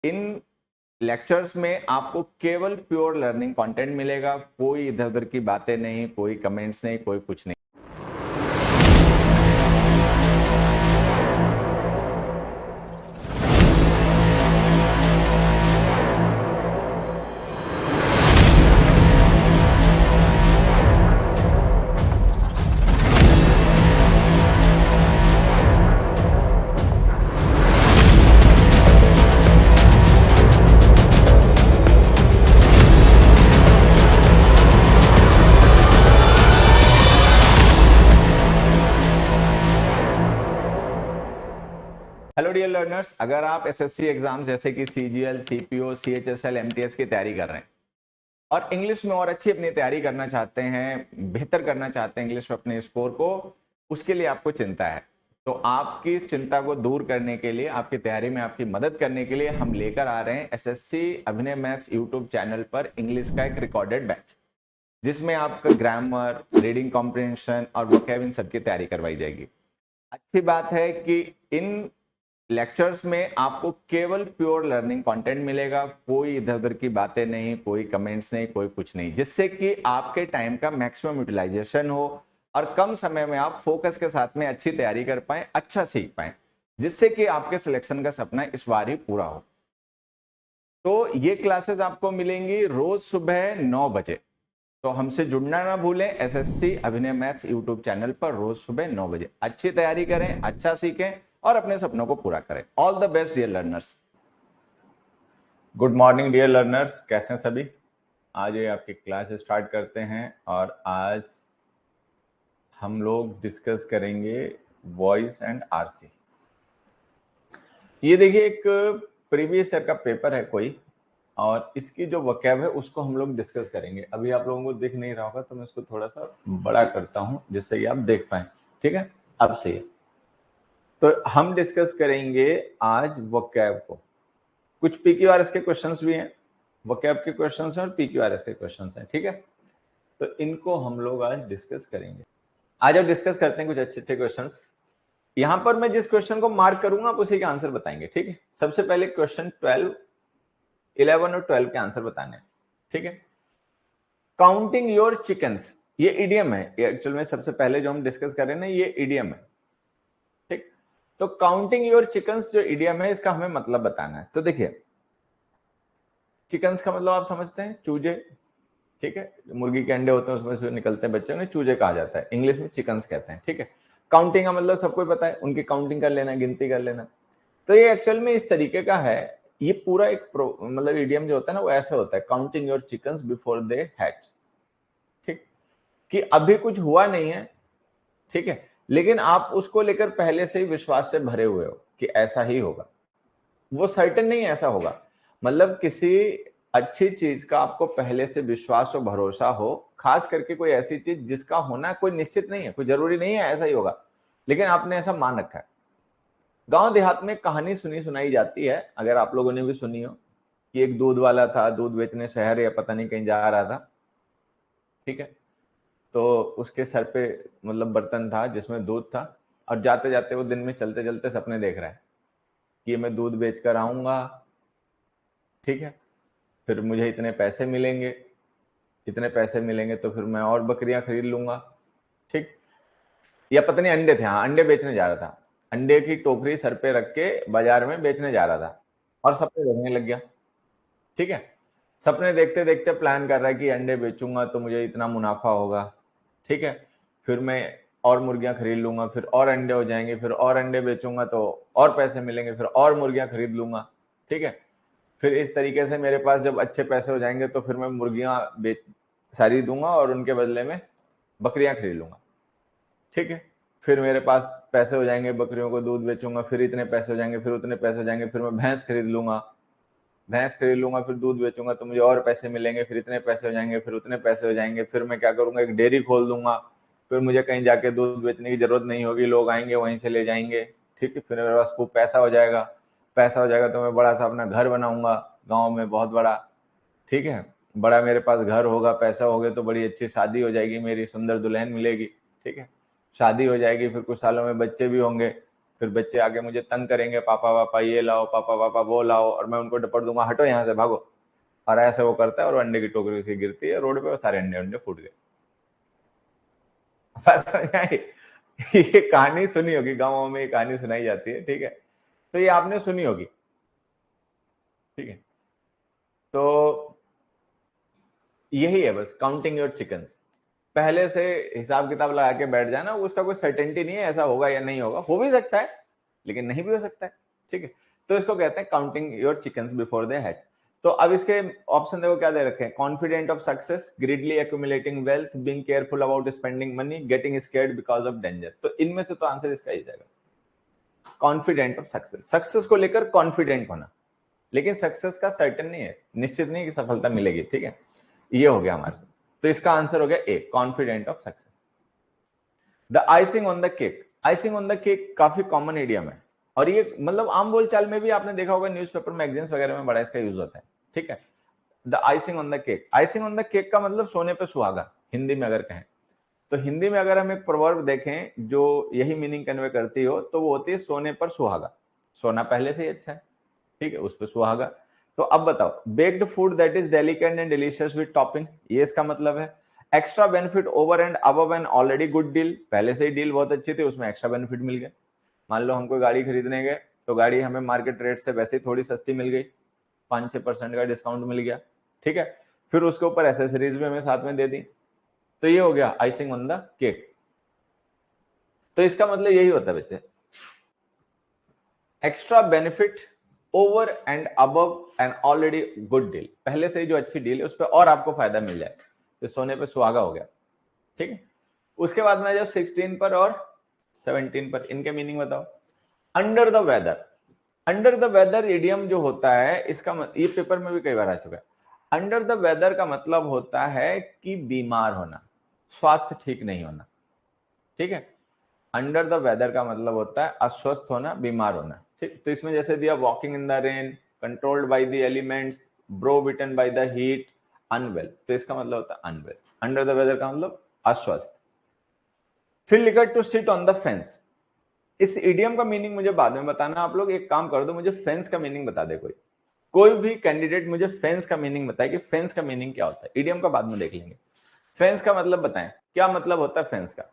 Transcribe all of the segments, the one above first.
इन lectures में आपको केवल प्योर लर्निंग कंटेंट मिलेगा, कोई इधर उधर की बातें नहीं, कोई कमेंट्स नहीं, कोई कुछ नहीं। हेलो डियर लर्नर्स, अगर आप एसएससी एग्जाम जैसे कि सीजीएल, सीपीओ, सीएचएसएल, एमटीएस की तैयारी कर रहे हैं और इंग्लिश में और अच्छी अपनी तैयारी करना चाहते हैं, बेहतर करना चाहते हैं इंग्लिश में अपने स्कोर को, उसके लिए आपको चिंता है, तो आपकी इस चिंता को दूर करने के लिए, आपकी तैयारी में आपकी मदद करने के लिए हम लेकर आ रहे हैं एसएससी अभिनय मैथ्स यूट्यूब चैनल पर इंग्लिश का एक रिकॉर्डेड बैच, जिसमें आपका ग्रामर, रीडिंग कॉम्प्रिहेंशन और वोकैब इन सबकी तैयारी करवाई जाएगी। अच्छी बात है कि इन लेक्चर्स में आपको केवल प्योर लर्निंग कंटेंट मिलेगा, कोई इधर उधर की बातें नहीं, कोई कमेंट्स नहीं, कोई कुछ नहीं, जिससे कि आपके टाइम का मैक्सिमम यूटिलाइजेशन हो और कम समय में आप फोकस के साथ में अच्छी तैयारी कर पाए, अच्छा सीख पाए, जिससे कि आपके सिलेक्शन का सपना इस बार ही पूरा हो। तो ये क्लासेस आपको मिलेंगी रोज सुबह 9 बजे। तो हमसे जुड़ना ना भूलें, एसएससी अभिनय मैथ्स यूट्यूब चैनल पर रोज सुबह 9 बजे। अच्छी तैयारी करें, अच्छा सीखें और अपने सपनों को पूरा करें। All the best dear learners. Good morning dear learners, कैसे हैं सभी? आज ये आपकी क्लास स्टार्ट करते हैं और आज हम लोग डिस्कस करेंगे वॉइस एंड आरसी। ये देखिए, एक प्रीवियस ईयर का पेपर है कोई, और इसकी जो वोकैब है उसको हम लोग डिस्कस करेंगे। अभी आप लोगों को दिख नहीं रहा होगा तो मैं इसको थोड़ा सा बड़ा करता हूं जिससे कि आप देख पाए। ठीक है, अब सही है। तो हम डिस्कस करेंगे आज वोकैब को। कुछ पीक्यूआरएस के क्वेश्चंस भी हैं, वोकैब के क्वेश्चंस हैं और पीक्यूआरएस के क्वेश्चंस हैं। ठीक है, तो इनको हम लोग आज डिस्कस करेंगे। आज अब डिस्कस करते हैं कुछ अच्छे अच्छे क्वेश्चंस। यहां पर मैं जिस क्वेश्चन को मार्क करूंगा आप उसी के आंसर बताएंगे। ठीक है, सबसे पहले क्वेश्चन 12, 11 और 12 के आंसर बताने। ठीक है, काउंटिंग योर चिकन्स, ये इडियम है। एक्चुअल में सबसे पहले जो हम डिस्कस कर रहे हैं ना, ये इडियम है। ठीक, तो काउंटिंग योर चिकन्स जो इडियम है, इसका हमें मतलब बताना है। तो देखिए, चिकन्स का मतलब आप समझते हैं, चूजे। ठीक है, मुर्गी के अंडे होते हैं उसमें से निकलते हैं बच्चे, उन्हें चूजे कहा जाता है, इंग्लिश में चिकन्स कहते हैं। ठीक है, काउंटिंग का मतलब सबको पता है, उनकी काउंटिंग कर लेना, गिनती कर लेना। तो ये एक्चुअल में इस तरीके का है। ये पूरा एक मतलब इडियम जो होता है ना, वो ऐसा होता है, counting your chickens before they hatch. ठीक, कि अभी कुछ हुआ नहीं है, ठीक है, लेकिन आप उसको लेकर पहले से ही विश्वास से भरे हुए हो कि ऐसा ही होगा। वो सर्टेन नहीं ऐसा होगा, मतलब किसी अच्छी चीज का आपको पहले से विश्वास और भरोसा हो, खास करके कोई ऐसी चीज जिसका होना कोई निश्चित नहीं है, कोई जरूरी नहीं है ऐसा ही होगा, लेकिन आपने ऐसा मान रखा है। गांव देहात में कहानी सुनाई जाती है, अगर आप लोगों ने भी सुनी हो, कि एक दूध वाला था, दूध बेचने शहर या पता नहीं कहीं जा रहा था। ठीक है, तो उसके सर पे मतलब बर्तन था जिसमें दूध था, और जाते जाते वो दिन में चलते चलते सपने देख रहा है कि मैं दूध बेच कर आऊंगा, ठीक है, फिर मुझे इतने पैसे मिलेंगे, इतने पैसे मिलेंगे तो फिर मैं और बकरियां खरीद लूंगा। ठीक, या पता नहीं अंडे थे, हाँ अंडे बेचने जा रहा था, अंडे की टोकरी सर पे रख के बाजार में बेचने जा रहा था और सपने देखने लग गया। ठीक है, सपने देखते देखते प्लान कर रहा है कि अंडे बेचूंगा तो मुझे इतना मुनाफा होगा। ठीक है, फिर मैं और मुर्गियां खरीद लूंगा, फिर और अंडे हो जाएंगे, फिर और अंडे बेचूंगा तो और पैसे मिलेंगे, फिर और मुर्गियां खरीद लूंगा। ठीक है, फिर इस तरीके से मेरे पास जब अच्छे पैसे हो जाएंगे तो फिर मैं मुर्गियां बेच सारी दूंगा और उनके बदले में बकरियां खरीद लूंगा। ठीक है, फिर मेरे पास पैसे हो जाएंगे, बकरियों को दूध बेचूंगा, फिर इतने पैसे हो जाएंगे, फिर उतने पैसे हो जाएंगे, फिर मैं भैंस खरीद लूंगा, भैंस खरीद लूंगा, फिर दूध बेचूंगा तो मुझे और पैसे मिलेंगे, फिर इतने पैसे हो जाएंगे, फिर उतने पैसे हो जाएंगे, फिर मैं क्या करूंगा, एक डेयरी खोल दूंगा, फिर मुझे कहीं जाके दूध बेचने की जरूरत नहीं होगी, लोग आएंगे वहीं से ले जाएंगे। ठीक है, फिर मेरे पास खूब पैसा हो जाएगा, पैसा हो जाएगा तो मैं बड़ा सा अपना घर बनाऊंगा गाँव में, बहुत बड़ा। ठीक है, बड़ा मेरे पास घर होगा, पैसा हो गया तो बड़ी अच्छी शादी हो जाएगी, मेरी सुंदर दुल्हन मिलेगी। ठीक है, शादी हो जाएगी, फिर कुछ सालों में बच्चे भी होंगे। फिर बच्चे आगे मुझे तंग करेंगे, पापा पापा ये लाओ, पापा पापा वो लाओो, और मैं उनको डपट दूंगा, हटो यहाँ से, भागो। और ऐसे वो करता है और अंडे की टोकरी उसकी गिरती है रोड पे और सारे अंडे फूट गए। ये कहानी सुनी होगी, गाँवों में ये कहानी सुनाई जाती है, ठीक है, तो ये आपने सुनी होगी, ठीक है। तो यही है बस, काउंटिंग योर चिकन्स। पहले से हिसाब किताब लगा के बैठ जाना, उसका कोई सर्टेनिटी नहीं है ऐसा होगा या नहीं होगा, हो भी सकता है लेकिन नहीं भी हो सकता है, ठीक है। तो इसको कहते हैं counting your chickens before they hatch. तो अब इसके ऑप्शन देखो क्या दे रखे हैं, confident of success, Gridley accumulating wealth, being careful about spending money, getting scared because of danger. तो इनमें से तो आंसर इसका ही जाएगा, कॉन्फिडेंट ऑफ सक्सेस, सक्सेस को लेकर कॉन्फिडेंट होना, लेकिन सक्सेस का सर्टेन नहीं है, निश्चित नहीं कि सफलता मिलेगी, ठीक है। ये हो गया हमारे साथ, तो इसका आंसर हो गया A, confident of success. The icing on the cake, icing on the cake काफी कॉमन इडियम है, और ये मतलब आम बोलचाल में भी आपने देखा होगा, न्यूज़पेपर मैगजीन्स वगैरह में बड़ा इसका यूज होता है, ठीक है। The icing on the cake, icing on the cake का मतलब सोने पे सुहागा, हिंदी में अगर कहें तो। हिंदी में अगर हम एक प्रोवर्ब देखें जो यही मीनिंग कन्वे करती हो, तो वो होती है सोने पर सुहागा। सोना पहले से ही अच्छा है, ठीक है, उस पर सुहागा। तो अब बताओ, baked food that is delicate and delicious with topping, ये इसका मतलब है। Extra benefit over and above an already good deal, पहले से ही डील बहुत अच्छी थी, उसमें एक्स्ट्रा बेनिफिट मिल गया। मान लो हम कोई गाड़ी खरीदने गए, तो गाड़ी हमें मार्केट रेट से वैसे ही थोड़ी सस्ती मिल गई, 5-6% का डिस्काउंट मिल गया, ठीक है। फिर उसके ऊपर एसेसरीज भी हमें साथ में दे दी, तो ये हो गया आइसिंग ऑन द केक। तो इसका मतलब यही होता है बच्चे, extra benefit over and above an already good deal, पहले से ही जो अच्छी डील है उस पर और आपको फायदा मिल जाए, तो सोने पे सुहागा हो गया, ठीक है। उसके बाद में जब 16 पर और 17 पर, इनके मीनिंग बताओ। Under the weather, under the weather idiom जो होता है इसका ये पेपर में भी कई बार आ चुका है। अंडर द वेदर का मतलब होता है कि बीमार होना, स्वास्थ्य ठीक नहीं होना, ठीक है। अंडर द वेदर का मतलब होता है अस्वस्थ होना, बीमार होना, ठीक। तो इसमें जैसे दिया walking in the rain, controlled by the elements, browbeaten by the heat, unwell, तो इसका मतलब होता है अनवेल। अंडर द वेदर का मतलब अस्वस्थ। फिर लिखा to sit on the fence, इस इडियम का मीनिंग मुझे बाद में बताना। आप लोग एक काम कर दो, मुझे फेंस का मीनिंग बता दे कोई भी कैंडिडेट मुझे फेंस का मीनिंग बताए कि फेंस का मीनिंग क्या होता है। इडियम का बाद में देख लेंगे, फेंस का मतलब बताएं, क्या मतलब होता है फेंस का।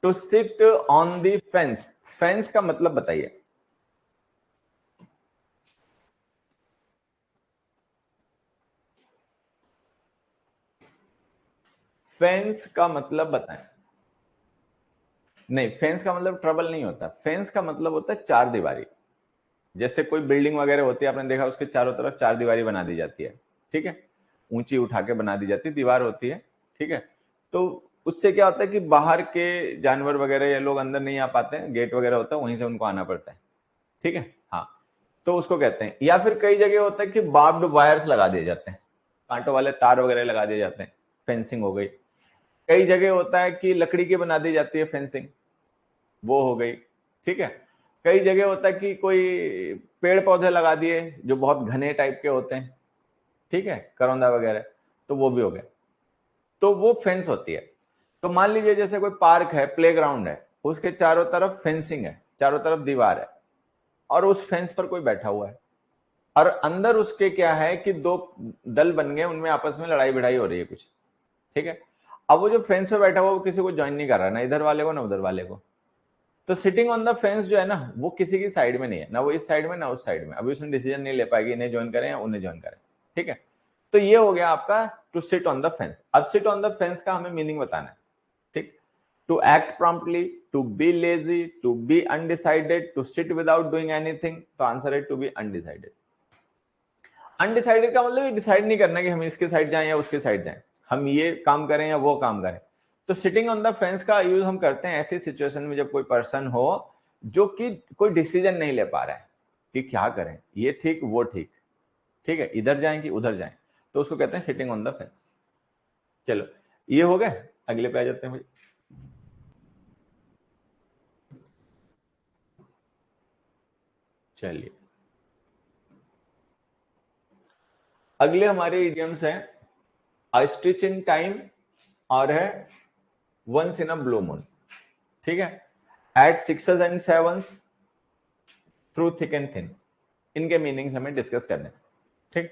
To sit on the fence, fence का मतलब बताइए। फेंस का मतलब बताएं। नहीं, फेंस का मतलब ट्रबल नहीं होता, फेंस का मतलब होता है चार दीवारी। जैसे कोई बिल्डिंग वगैरह होती है, आपने देखा उसके चारों तरफ चार दीवारी बना दी जाती है, ठीक है, ऊंची उठा के बना दी जाती है, दीवार होती है, ठीक है। तो उससे क्या होता है कि बाहर के जानवर वगैरह या लोग अंदर नहीं आ पाते हैं, गेट वगैरह होता है वहीं से उनको आना पड़ता है, ठीक है, हाँ। तो उसको कहते हैं, या फिर कई जगह होता है कि बार्ब्ड वायर्स लगा दिए जाते हैं, कांटों वाले तार वगैरह लगा दिए जाते हैं, फेंसिंग हो गई। कई जगह होता है कि लकड़ी की बना दी जाती है फेंसिंग, वो हो गई, ठीक है। कई जगह होता है कि कोई पेड़ पौधे लगा दिए जो बहुत घने टाइप के होते हैं, ठीक है, करौंदा वगैरह, तो वो भी हो गया, तो वो फेंस होती है। तो मान लीजिए जैसे कोई पार्क है, प्लेग्राउंड है, उसके चारों तरफ फेंसिंग है, चारों तरफ दीवार है, और उस फेंस पर कोई बैठा हुआ है, और अंदर उसके क्या है कि दो दल बन गए, उनमें आपस में लड़ाई भिड़ाई हो रही है कुछ, ठीक है। अब वो जो फेंस पे बैठा हुआ वो किसी को ज्वाइन नहीं कर रहा, ना इधर वाले को ना उधर वाले को। तो सिटिंग ऑन द फेंस जो है ना, वो किसी की साइड में नहीं है, ना वो इस साइड में ना उस साइड में, अभी उसने डिसीजन नहीं ले पाएगी इन्हें ज्वाइन करें या उन्हें ज्वाइन करें, ठीक है। तो ये हो गया आपका to sit on the fence. अब सिट ऑन द फेंस का हमें मीनिंग बताना है, ठीक। To act promptly, to be lazy, to be undecided, to sit without doing anything, तो आंसर है टू बी अनडिसाइडेड। अनडिसाइडेड का मतलब डिसाइड नहीं करना कि हम इसके साइड जाएं या उसके साइड जाएं, हम ये काम करें या वो काम करें। तो सिटिंग ऑन द फेंस का यूज हम करते हैं ऐसी सिचुएशन में जब कोई पर्सन हो जो कि कोई डिसीजन नहीं ले पा रहा है कि क्या करें, ये ठीक वो ठीक, ठीक है, इधर जाएं कि उधर जाएं, तो उसको कहते हैं सिटिंग ऑन द फेंस। चलो ये हो गए, अगले पे आ जाते हैं भाई। चलिए अगले हमारे इडियम्स हैं अ स्टिच इन टाइम और है once in a blue moon, ठीक है। At sixes and sevens, through thick and thin, इनके मीनिंग्स हमें डिस्कस करने। ठीक,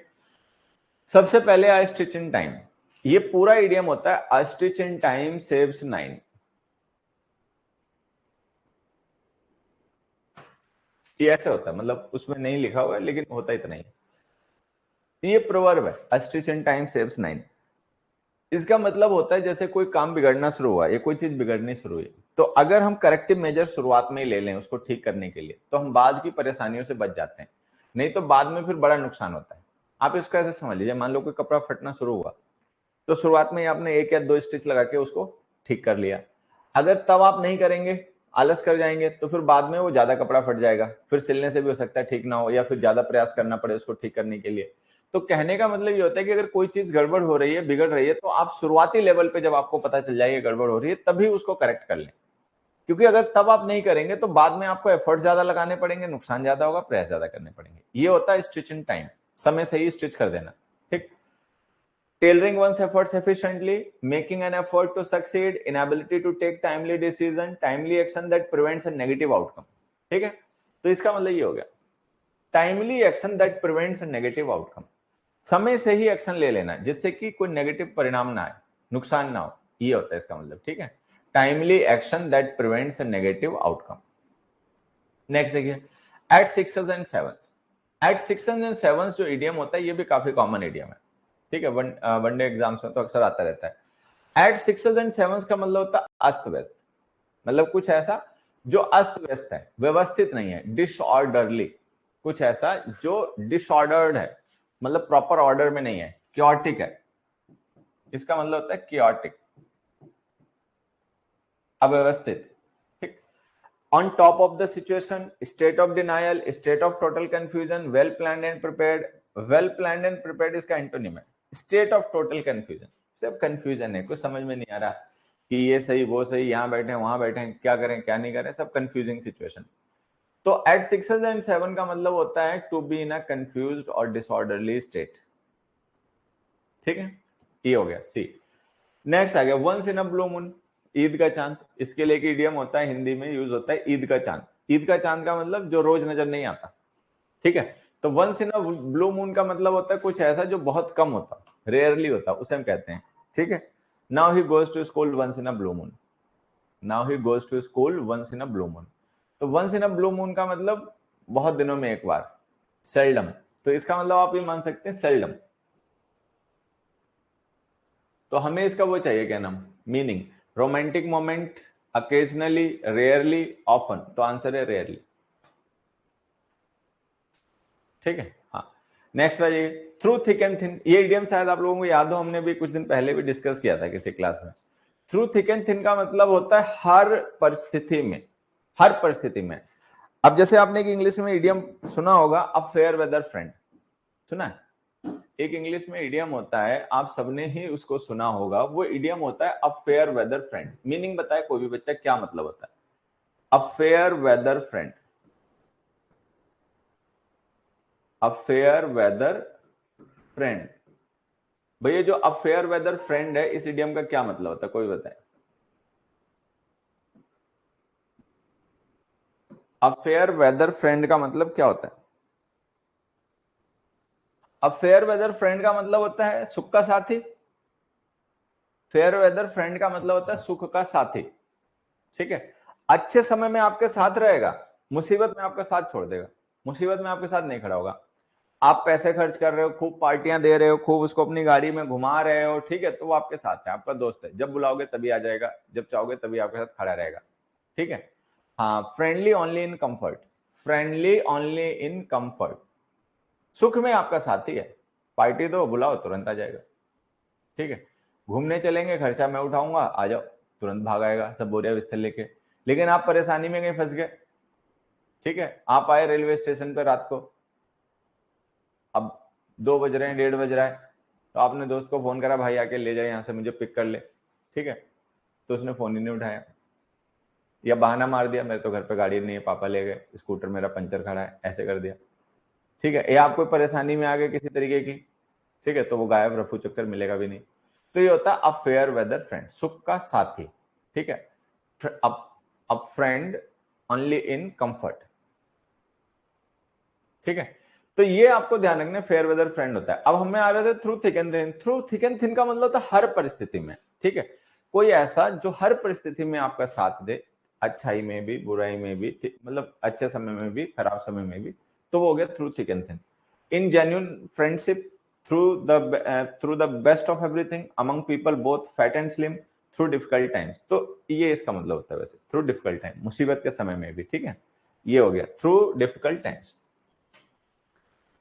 सबसे पहले आई स्टिच इन टाइम, ये पूरा इडियम होता है आई स्टिच इन टाइम सेव्स 9। ये ऐसे होता है, मतलब उसमें नहीं लिखा हुआ है लेकिन होता इतना ही। ये प्रोवर्ब है, आई स्टिच इन टाइम सेव्स 9। इसका मतलब होता है जैसे कोई काम बिगड़ना शुरू हुआ, या कोई चीज बिगड़नी शुरू हुई, तो अगर हम करेक्टिव मेजर शुरुआत में ही ले लें उसको ठीक करने के लिए, तो हम बाद की परेशानियों से बच जाते हैं। नहीं तो बाद में फिर बड़ा नुकसान होता है। आप इसको ऐसे समझ लीजिए, मान लो कोई कपड़ा फटना शुरू हुआ, तो शुरुआत में आपने 1 या 2 स्टिच लगा के उसको ठीक कर लिया। अगर तब आप नहीं करेंगे, आलस कर जाएंगे, तो फिर बाद में वो ज्यादा कपड़ा फट जाएगा, फिर सिलने से भी हो सकता है ठीक ना हो, या फिर ज्यादा प्रयास करना पड़े उसको ठीक करने के लिए। तो कहने का मतलब ये होता है कि अगर कोई चीज गड़बड़ हो रही है, बिगड़ रही है, तो आप शुरुआती लेवल पे जब आपको पता चल जाए गड़बड़ हो रही है, तभी उसको करेक्ट कर लें। क्योंकि अगर तब आप नहीं करेंगे तो बाद में आपको एफर्ट ज्यादा लगाने पड़ेंगे, नुकसान ज्यादा होगा, प्रयास ज्यादा करने पड़ेंगे। ये होता है स्टिच इन टाइम, समय से ही स्टिच कर देना। ठीक, tailoring one's efforts efficiently, making an effort to succeed, inability to take timely decision, timely action that prevents a negative outcome। ठीक है, तो इसका मतलब ये हो गया timely action that prevents a negative outcome, समय से ही एक्शन ले लेना जिससे कि कोई नेगेटिव परिणाम ना आए, नुकसान ना हो, ये होता है इसका मतलब। ठीक है, timely action that prevents a negative outcome. Next देखिए, at sixes and sevens. At sixes and sevens जो इडियम होता है ये भी काफी कॉमन इडियम है। ठीक है, वनडे एग्जाम्स में तो अक्सर आता रहता है। एट सिक्सेस एंड सेवंस का मतलब होता है अस्त व्यस्त, मतलब कुछ ऐसा जो अस्त व्यस्त है, व्यवस्थित नहीं है, डिसऑर्डरली, कुछ ऐसा जो डिसऑर्डर्ड है, मतलब प्रॉपर ऑर्डर में नहीं है, क्योटिक है, इसका मतलब होता है क्योटिक, अव्यवस्थित। ठीक, on top of the situation, state of denial, state of total confusion, well planned and prepared. Well planned and prepared इसका एंटोनिम है। स्टेट ऑफ टोटल कंफ्यूजन, सब कंफ्यूजन है, कुछ समझ में नहीं आ रहा कि ये सही वो सही, यहां बैठे वहां बैठे, क्या करें क्या नहीं करें, सब कंफ्यूजिंग सिचुएशन। तो एट सिक्सेस एंड सेवन का मतलब होता है to be in a confused और डिसऑर्डरली स्टेट। ठीक है, ये हो गया सी। नेक्स्ट आ गया once in a blue moon, Eid का चांद। इसके लिए एक इडियम होता है, हिंदी में यूज होता है ईद का चांद। ईद का चांद का मतलब जो रोज नजर नहीं आता। ठीक है, तो once in a blue moon का मतलब होता है कुछ ऐसा जो बहुत कम होता, रेयरली होता, उसे हम कहते हैं। ठीक है, now he goes to school once in a blue moon. Now he goes to school once in a blue moon. तो once in a blue moon का मतलब बहुत दिनों में एक बार, सेल्डम। तो इसका मतलब आप ये मान सकते हैं सेल्डम। तो हमें इसका वो चाहिए क्या नाम, meaning, romantic moment, occasionally, rarely, often. तो आंसर है रेयरली। ठीक है, हाँ। नेक्स्ट आ जाइए, थ्रू थिक एंड थिन। ये इडियम शायद आप लोगों को याद हो, हमने भी कुछ दिन पहले भी डिस्कस किया था किसी क्लास में। थ्रू थिक एंड थिन का मतलब होता है हर परिस्थिति में, हर परिस्थिति में। अब जैसे आपने एक इंग्लिश में इडियम सुना होगा, अ फेयर वेदर फ्रेंड, सुना है? एक इंग्लिश में इडियम होता है, आप सबने ही उसको सुना होगा, वो इडियम होता है a fair weather friend. Meaning बताए कोई भी बच्चा, क्या मतलब होता है a fair weather friend? A fair weather friend, भैया जो अ फेयर वेदर फ्रेंड है, इस इडियम का क्या मतलब होता है, कोई बताए? अ फेयर वेदर फ्रेंड का मतलब क्या होता है? अ फेयर वेदर फ्रेंड का मतलब होता है सुख का साथी। फेयर वेदर फ्रेंड का मतलब होता है सुख का साथी। ठीक है, अच्छे समय में आपके साथ रहेगा, मुसीबत में आपका साथ छोड़ देगा, मुसीबत में आपके साथ नहीं खड़ा होगा। आप पैसे खर्च कर रहे हो, खूब पार्टियां दे रहे हो, खूब उसको अपनी गाड़ी में घुमा रहे हो, ठीक है, तो वो आपके साथ है, आपका दोस्त है, जब बुलाओगे तभी आ जाएगा, जब चाहोगे तभी आपके साथ खड़ा रहेगा। ठीक है, हाँ, friendly only in comfort, friendly only in comfort, सुख में आपका साथी है, पार्टी दो बुलाओ तुरंत आ जाएगा। ठीक है, घूमने चलेंगे, खर्चा मैं उठाऊंगा, आ जाओ, तुरंत भाग आएगा सब बोरिया बिस्तर लेके। लेकिन आप परेशानी में कहीं फंस गए, ठीक है, आप आए रेलवे स्टेशन पर रात को, अब 2 बज रहे हैं, 1:30 बज रहा है, तो आपने दोस्त को फोन करा, भाई आके ले जाए यहाँ से, मुझे पिक कर ले। ठीक है, तो उसने फोन ही नहीं उठाया, या बहाना मार दिया, मेरे तो घर पे गाड़ी नहीं है, पापा ले गए, स्कूटर मेरा पंचर खड़ा है, ऐसे कर दिया। ठीक है, या आप कोई परेशानी में आ गए किसी तरीके की, ठीक है, तो वो गायब, रफू चक्कर, मिलेगा भी नहीं। तो ये होता है अ फेयर वेदर फ्रेंड, सुख का साथी। ठीक है, अब फ्रेंड ओनली इन कंफर्ट। ठीक है, तो ये आपको ध्यान रखना, फेयर वेदर फ्रेंड होता है। अब हमें आ रहे थे through thick and thin. Through thick and thin का मतलब होता है हर परिस्थिति में। ठीक है, कोई ऐसा जो हर परिस्थिति में आपका साथ दे, अच्छाई में भी बुराई में भी, मतलब अच्छे समय में भी खराब समय में भी, तो वो हो गया through thick and thin. In genuine friendship, through the best of everything, among people both fat and slim, through difficult times. तो ये इसका मतलब होता है वैसे, थ्रू डिफिकल्ट टाइम, मुसीबत के समय में भी। ठीक है, ये हो गया थ्रू डिफिकल्ट टाइम्स।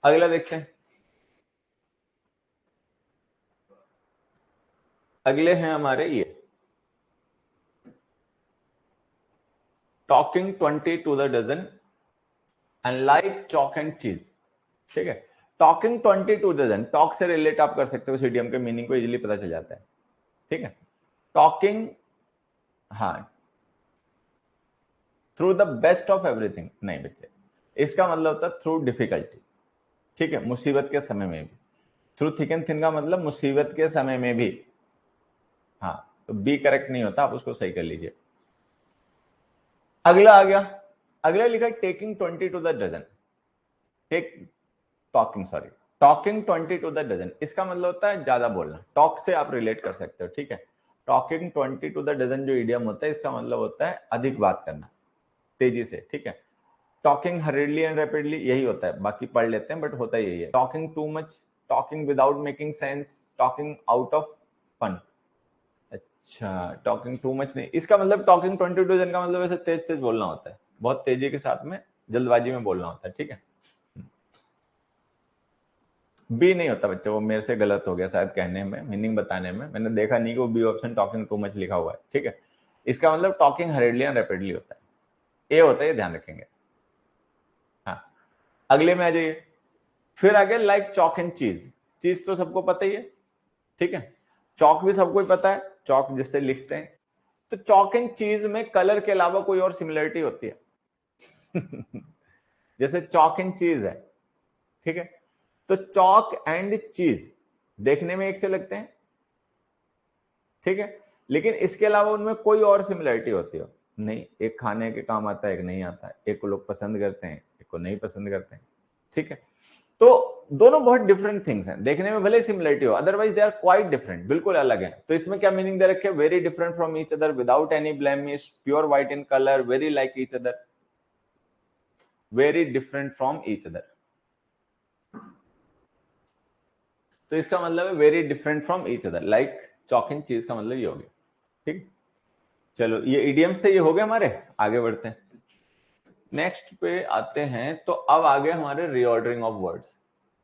अगला देखते हैं, अगले हैं हमारे ये talking 20 to the dozen and like chalk and cheese. ठीक है, टॉकिंग 20 टू डजन, टॉक से रिलेट आप कर सकते हो, इस इडियम के मीनिंग को इजीली पता चल जाता है। ठीक है, टॉकिंग, हाँ, through the best of everything नहीं बच्चे, इसका मतलब होता है थ्रू डिफिकल्टी। ठीक है, मुसीबत के समय में भी। थ्रू थिक एंड थिन का मतलब मुसीबत के समय में भी। हाँ, तो बी करेक्ट नहीं होता, आप उसको सही कर लीजिए। अगला आ गया, अगला लिखा taking 20 to the dozen. Take talking, sorry, talking 20 to the dozen, इसका मतलब होता है ज्यादा बोलना। टॉक से आप रिलेट कर सकते हो। ठीक है, टॉकिंग 20 टू द डजन जो इडियम होता है, इसका मतलब होता है अधिक बात करना, तेजी से। ठीक है, टॉकिंग हरिडली एंड रैपिडली यही होता है, बाकी पढ़ लेते हैं बट होता यही है। Talking too much, talking without making sense, talking out of fun. अच्छा, टॉकिंग टू मच नहीं, इसका मतलब टॉकिंग 20 टू डजन का मतलब ऐसे तेज तेज बोलना होता है, बहुत तेजी के साथ में, जल्दबाजी में बोलना होता है। ठीक है, बी नहीं होता बच्चे, वो मेरे से गलत हो गया शायद कहने में, मीनिंग बताने में, मैंने देखा नहीं कि वो B option talking too much लिखा हुआ है। ठीक है, इसका मतलब टॉकिंग हरिडली एंड रैपिडली होता है, ए होता है, ये ध्यान रखेंगे। हाँ, अगले में आ जाइए, फिर आगे लाइक चॉक एंड चीज। चीज तो सबको पता ही है। ठीक है, चॉक भी सबको ही पता है, चॉक जिससे लिखते हैं। तो चॉक एंड चीज में कलर के अलावा कोई और सिमिलरिटी होती है? जैसे चॉक एंड चीज है। ठीक है, तो चॉक एंड चीज देखने में एक से लगते हैं। ठीक है, लेकिन इसके अलावा उनमें कोई और सिमिलरिटी होती हो नहीं। एक खाने के काम आता है, एक नहीं आता है, एक को लोग पसंद करते हैं, एक को नहीं पसंद करते हैं। ठीक है, तो दोनों बहुत डिफरेंट थिंग्स हैं, देखने में भले सिमिलरिटी हो, otherwise they are quite different, बिल्कुल अलग है। तो इसमें क्या मीनिंग दे रखे? Very different from each other, without any blemish, pure white in colour, very like each other, very different from each other. तो इसका मतलब है very different from each other, like chalk and cheese का मतलब ये हो गया। ठीक, चलो ये इडियम्स थे, ये हो गए हमारे। आगे बढ़ते हैं, नेक्स्ट पे आते हैं। तो अब आगे हमारे रीऑर्डरिंग ऑफ वर्ड्स।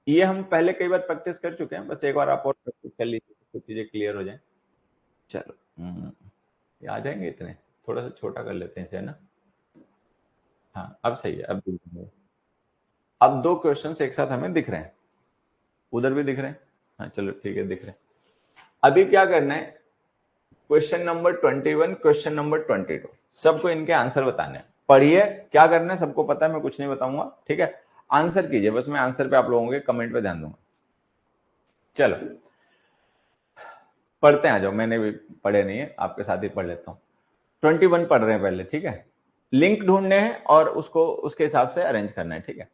ये हम पहले कई बार प्रैक्टिस कर चुके हैं, बस एक बार आप और प्रैक्टिस कर लीजिए, कुछ चीजें क्लियर हो जाए। चलो, ये आ जाएंगे इतने, थोड़ा सा छोटा कर लेते हैं इसे, है ना। हाँ, अब सही है, अब दिख रहे हैं। अब दो क्वेश्चंस एक साथ हमें दिख रहे हैं, उधर भी दिख रहे हैं। हाँ चलो ठीक है, दिख रहे हैं। अभी क्या करना है, क्वेश्चन नंबर 21, क्वेश्चन नंबर 22, सबको इनके आंसर बताने हैं। पढ़िए, क्या करना है सबको पता है, मैं कुछ नहीं बताऊंगा। ठीक है, आंसर कीजिए, बस मैं आंसर पे आप लोगों के कमेंट पे ध्यान दूंगा। चलो पढ़ते हैं, आ जाओ, मैंने भी पढ़े नहीं है, आपके साथ ही पढ़ लेता हूँ। 21 पढ़ रहे हैं पहले। ठीक है, लिंक ढूंढने हैं और उसको उसके हिसाब से अरेंज करना है। ठीक है,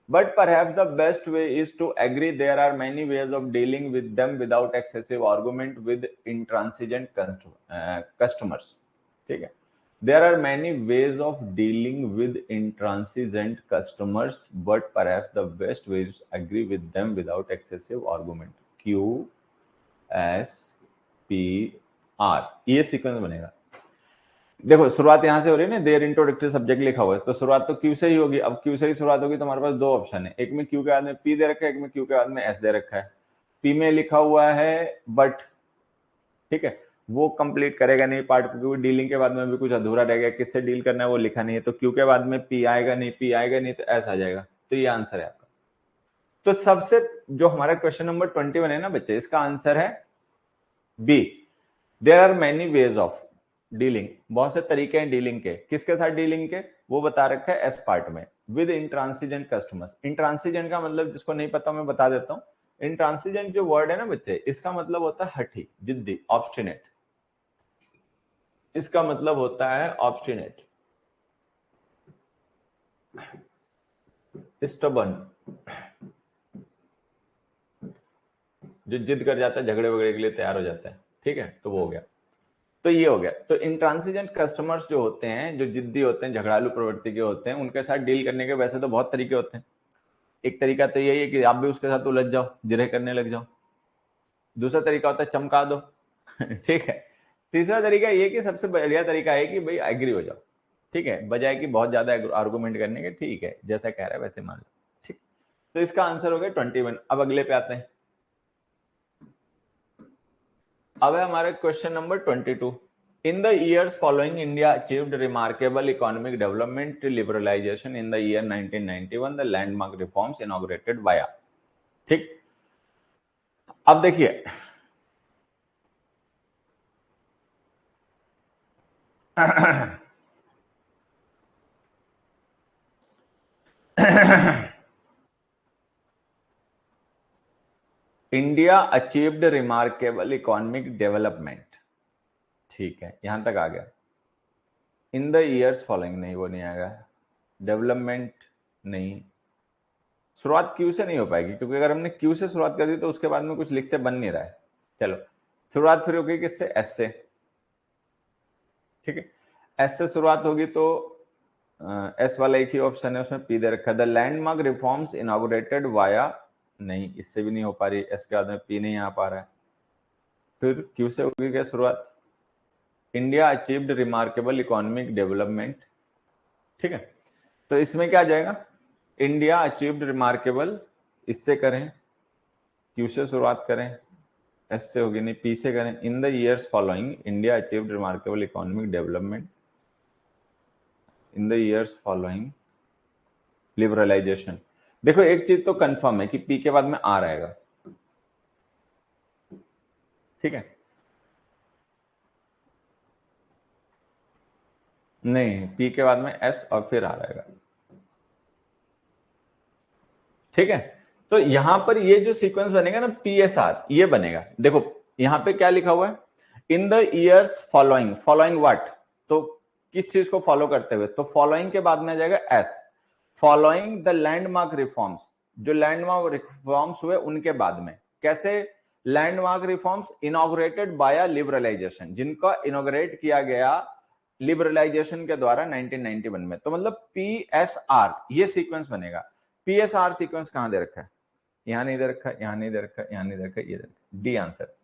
but perhaps the best way is to agree there are many ways of dealing with them without excessive argument with intransigent customers. ठीक है, there are many ways of dealing with intransigent customers, but perhaps the best way is to agree with them without excessive argument. Q S P R, ये sequence बनेगा। देखो शुरुआत यहां से हो रही है ना, देयर इंट्रोडक्टरी सब्जेक्ट लिखा हुआ है, तो शुरुआत तो क्यू से ही होगी। अब क्यू से ही शुरुआत होगी तो हमारे पास दो ऑप्शन है, एक में क्यू के बाद में पी दे रखा है, एक में क्यू के बाद में एस दे रखा है। पी में लिखा हुआ है बट, ठीक है, वो कंप्लीट करेगा नहीं पार्ट, क्योंकि डीलिंग के बाद में भी कुछ अधूरा रह गया, किससे डील करना है वो लिखा नहीं है। तो क्यू के बाद में पी आएगा नहीं, पी आएगा नहीं तो एस आ जाएगा। तो ये आंसर है आपका। तो सबसे जो हमारा क्वेश्चन नंबर 21 है ना बच्चे, इसका आंसर है B. There are many ways of dealing, बहुत से तरीके हैं डीलिंग के। किसके साथ डीलिंग के, वो बता रखा है एस पार्ट में। विद इंट्रांसिजेंट कस्टमर्स, इंट्रांसिजेंट का मतलब जिसको नहीं पता मैं बता देता हूं। इंट्रांसिजेंट जो वर्ड है ना बच्चे, इसका मतलब होता है हठी, जिद्दी, ऑब्स्टिनेट। इसका मतलब होता है ऑब्स्टिनेट। स्टबर्न, जो जिद कर जाता है, झगड़े वगड़े के लिए तैयार हो जाता है, ठीक है, तो वो हो गया। तो ये हो गया। तो इंट्रांसिजेंट कस्टमर्स जो होते हैं, जो जिद्दी होते हैं, झगड़ालू प्रवृत्ति के होते हैं, उनके साथ डील करने के वैसे तो बहुत तरीके होते हैं। एक तरीका तो यही है कि आप भी उसके साथ उलझ जाओ, जिरह करने लग जाओ। दूसरा तरीका होता है चमका दो ठीक है। तीसरा तरीका ये कि सबसे बढ़िया तरीका है कि भाई एग्री हो जाओ, ठीक है, बजाय कि बहुत ज्यादा आर्गुमेंट करने के, ठीक है जैसा कह रहा है वैसे मान लो, ठीक। तो इसका आंसर हो गया 21। अब अगले पे आते हैं। अब है हमारा question number 22। In the years following, India achieved remarkable economic development liberalization in the year 1991, the landmark reforms inaugurated via, ठीक। अब देखिए India achieved remarkable economic development, ठीक है, यहां तक आ गया। इन द ईयर्स फॉलोइंग नहीं, वो नहीं आएगा। डेवलपमेंट नहीं, शुरुआत क्यू से नहीं हो पाएगी, क्योंकि अगर हमने क्यू से शुरुआत कर दी तो उसके बाद में कुछ लिखते बन नहीं रहा है। चलो शुरुआत फिर होगी किससे, एस से, ठीक है। एस से शुरुआत होगी तो एस वाला एक ही ऑप्शन है, उसमें पी दे रखा है। The landmark reforms inaugurated via, नहीं, इससे भी नहीं हो पा रही, एस के बाद में पी नहीं आ पा रहा है। फिर क्यू से होगी क्या शुरुआत, India achieved remarkable economic development, ठीक है। तो इसमें क्या आ जाएगा, इंडिया अचीव्ड रिमार्केबल, इससे करें, क्यू से शुरुआत करें, एस से होगी नहीं, पी से करें। In the years following India achieved remarkable economic development, in the years following liberalisation. देखो एक चीज तो कंफर्म है कि पी के बाद में आर आएगा, ठीक है। नहीं, पी के बाद में एस और फिर आर आएगा, ठीक है। तो यहां पर ये जो सीक्वेंस बनेगा ना, पी एस आर, ये बनेगा। देखो यहां पे क्या लिखा हुआ है, इन the years following, following what, तो किस चीज को फॉलो करते हुए, तो फॉलोइंग के बाद में आ जाएगा S, following the landmark reforms, जो लैंडमार्क रिफॉर्म्स हुए उनके बाद में। कैसे landmark reforms, inaugurated by liberalisation, जिनका इनॉग्रेट किया गया लिबरलाइजेशन के द्वारा 1991 में। तो मतलब पी एस आर ये सीक्वेंस बनेगा। पी एस आर सीक्वेंस कहां दे रखा है, यहां नहीं दे रखा, यहां नहीं दे रखा, यहां नहीं दे रखा, ये दे रखा, डी आंसर,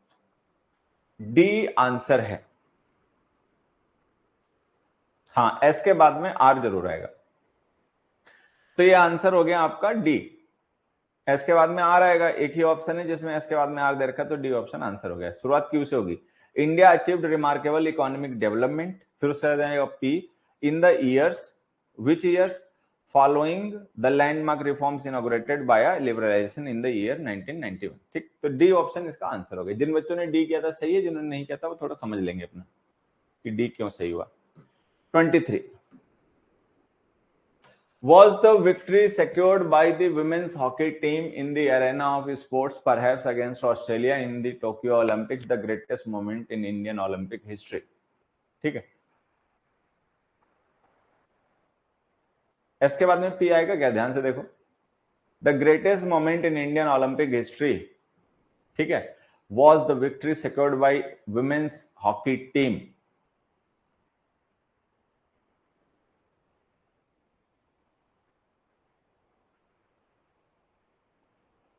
डी आंसर है। हाँ, एस के बाद में आर जरूर आएगा, तो ये आंसर हो गया आपका डी। एस के बाद में आर आएगा, एक ही ऑप्शन है जिसमें एस के बाद में आर दे रखा, तो डी ऑप्शन आंसर हो गया। शुरुआत क्यू से होगी, India achieved remarkable economic development, फिर उससे आ जाएगा P, in the years, which years, following the landmark reforms inaugurated by liberalisation in the year 1991, ठीक। तो डी ऑप्शन इसका आंसर हो गया। जिन बच्चों ने डी किया था सही है, जिन्होंने नहीं किया था वो थोड़ा समझ लेंगे अपना कि डी क्यों सही हुआ। 23, was the victory secured by the women's hockey team in the arena of sports, perhaps against Australia in the Tokyo Olympics, the greatest moment in Indian Olympic history, ठीक है। एस के बाद में पी आएगा क्या, ध्यान से देखो, the greatest moment in Indian Olympic history, ठीक है, was the victory secured by women's hockey team,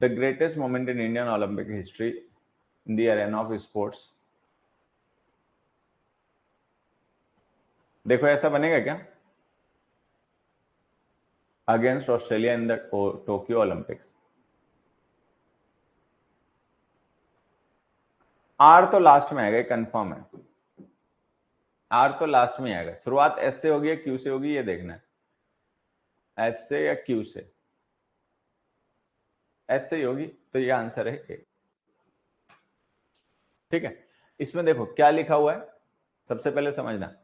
the greatest moment in Indian Olympic history in the arena of sports। देखो ऐसा बनेगा क्या, against Australia in the Tokyo Olympics. R तो लास्ट में आएगा, कंफर्म है, आर तो लास्ट में आएगा। शुरुआत एस से होगी या क्यू से होगी, ये देखना है, एस से या क्यू से, एस से ही होगी, तो ये आंसर है ए, ठीक है। इसमें देखो क्या लिखा हुआ है, सबसे पहले समझना,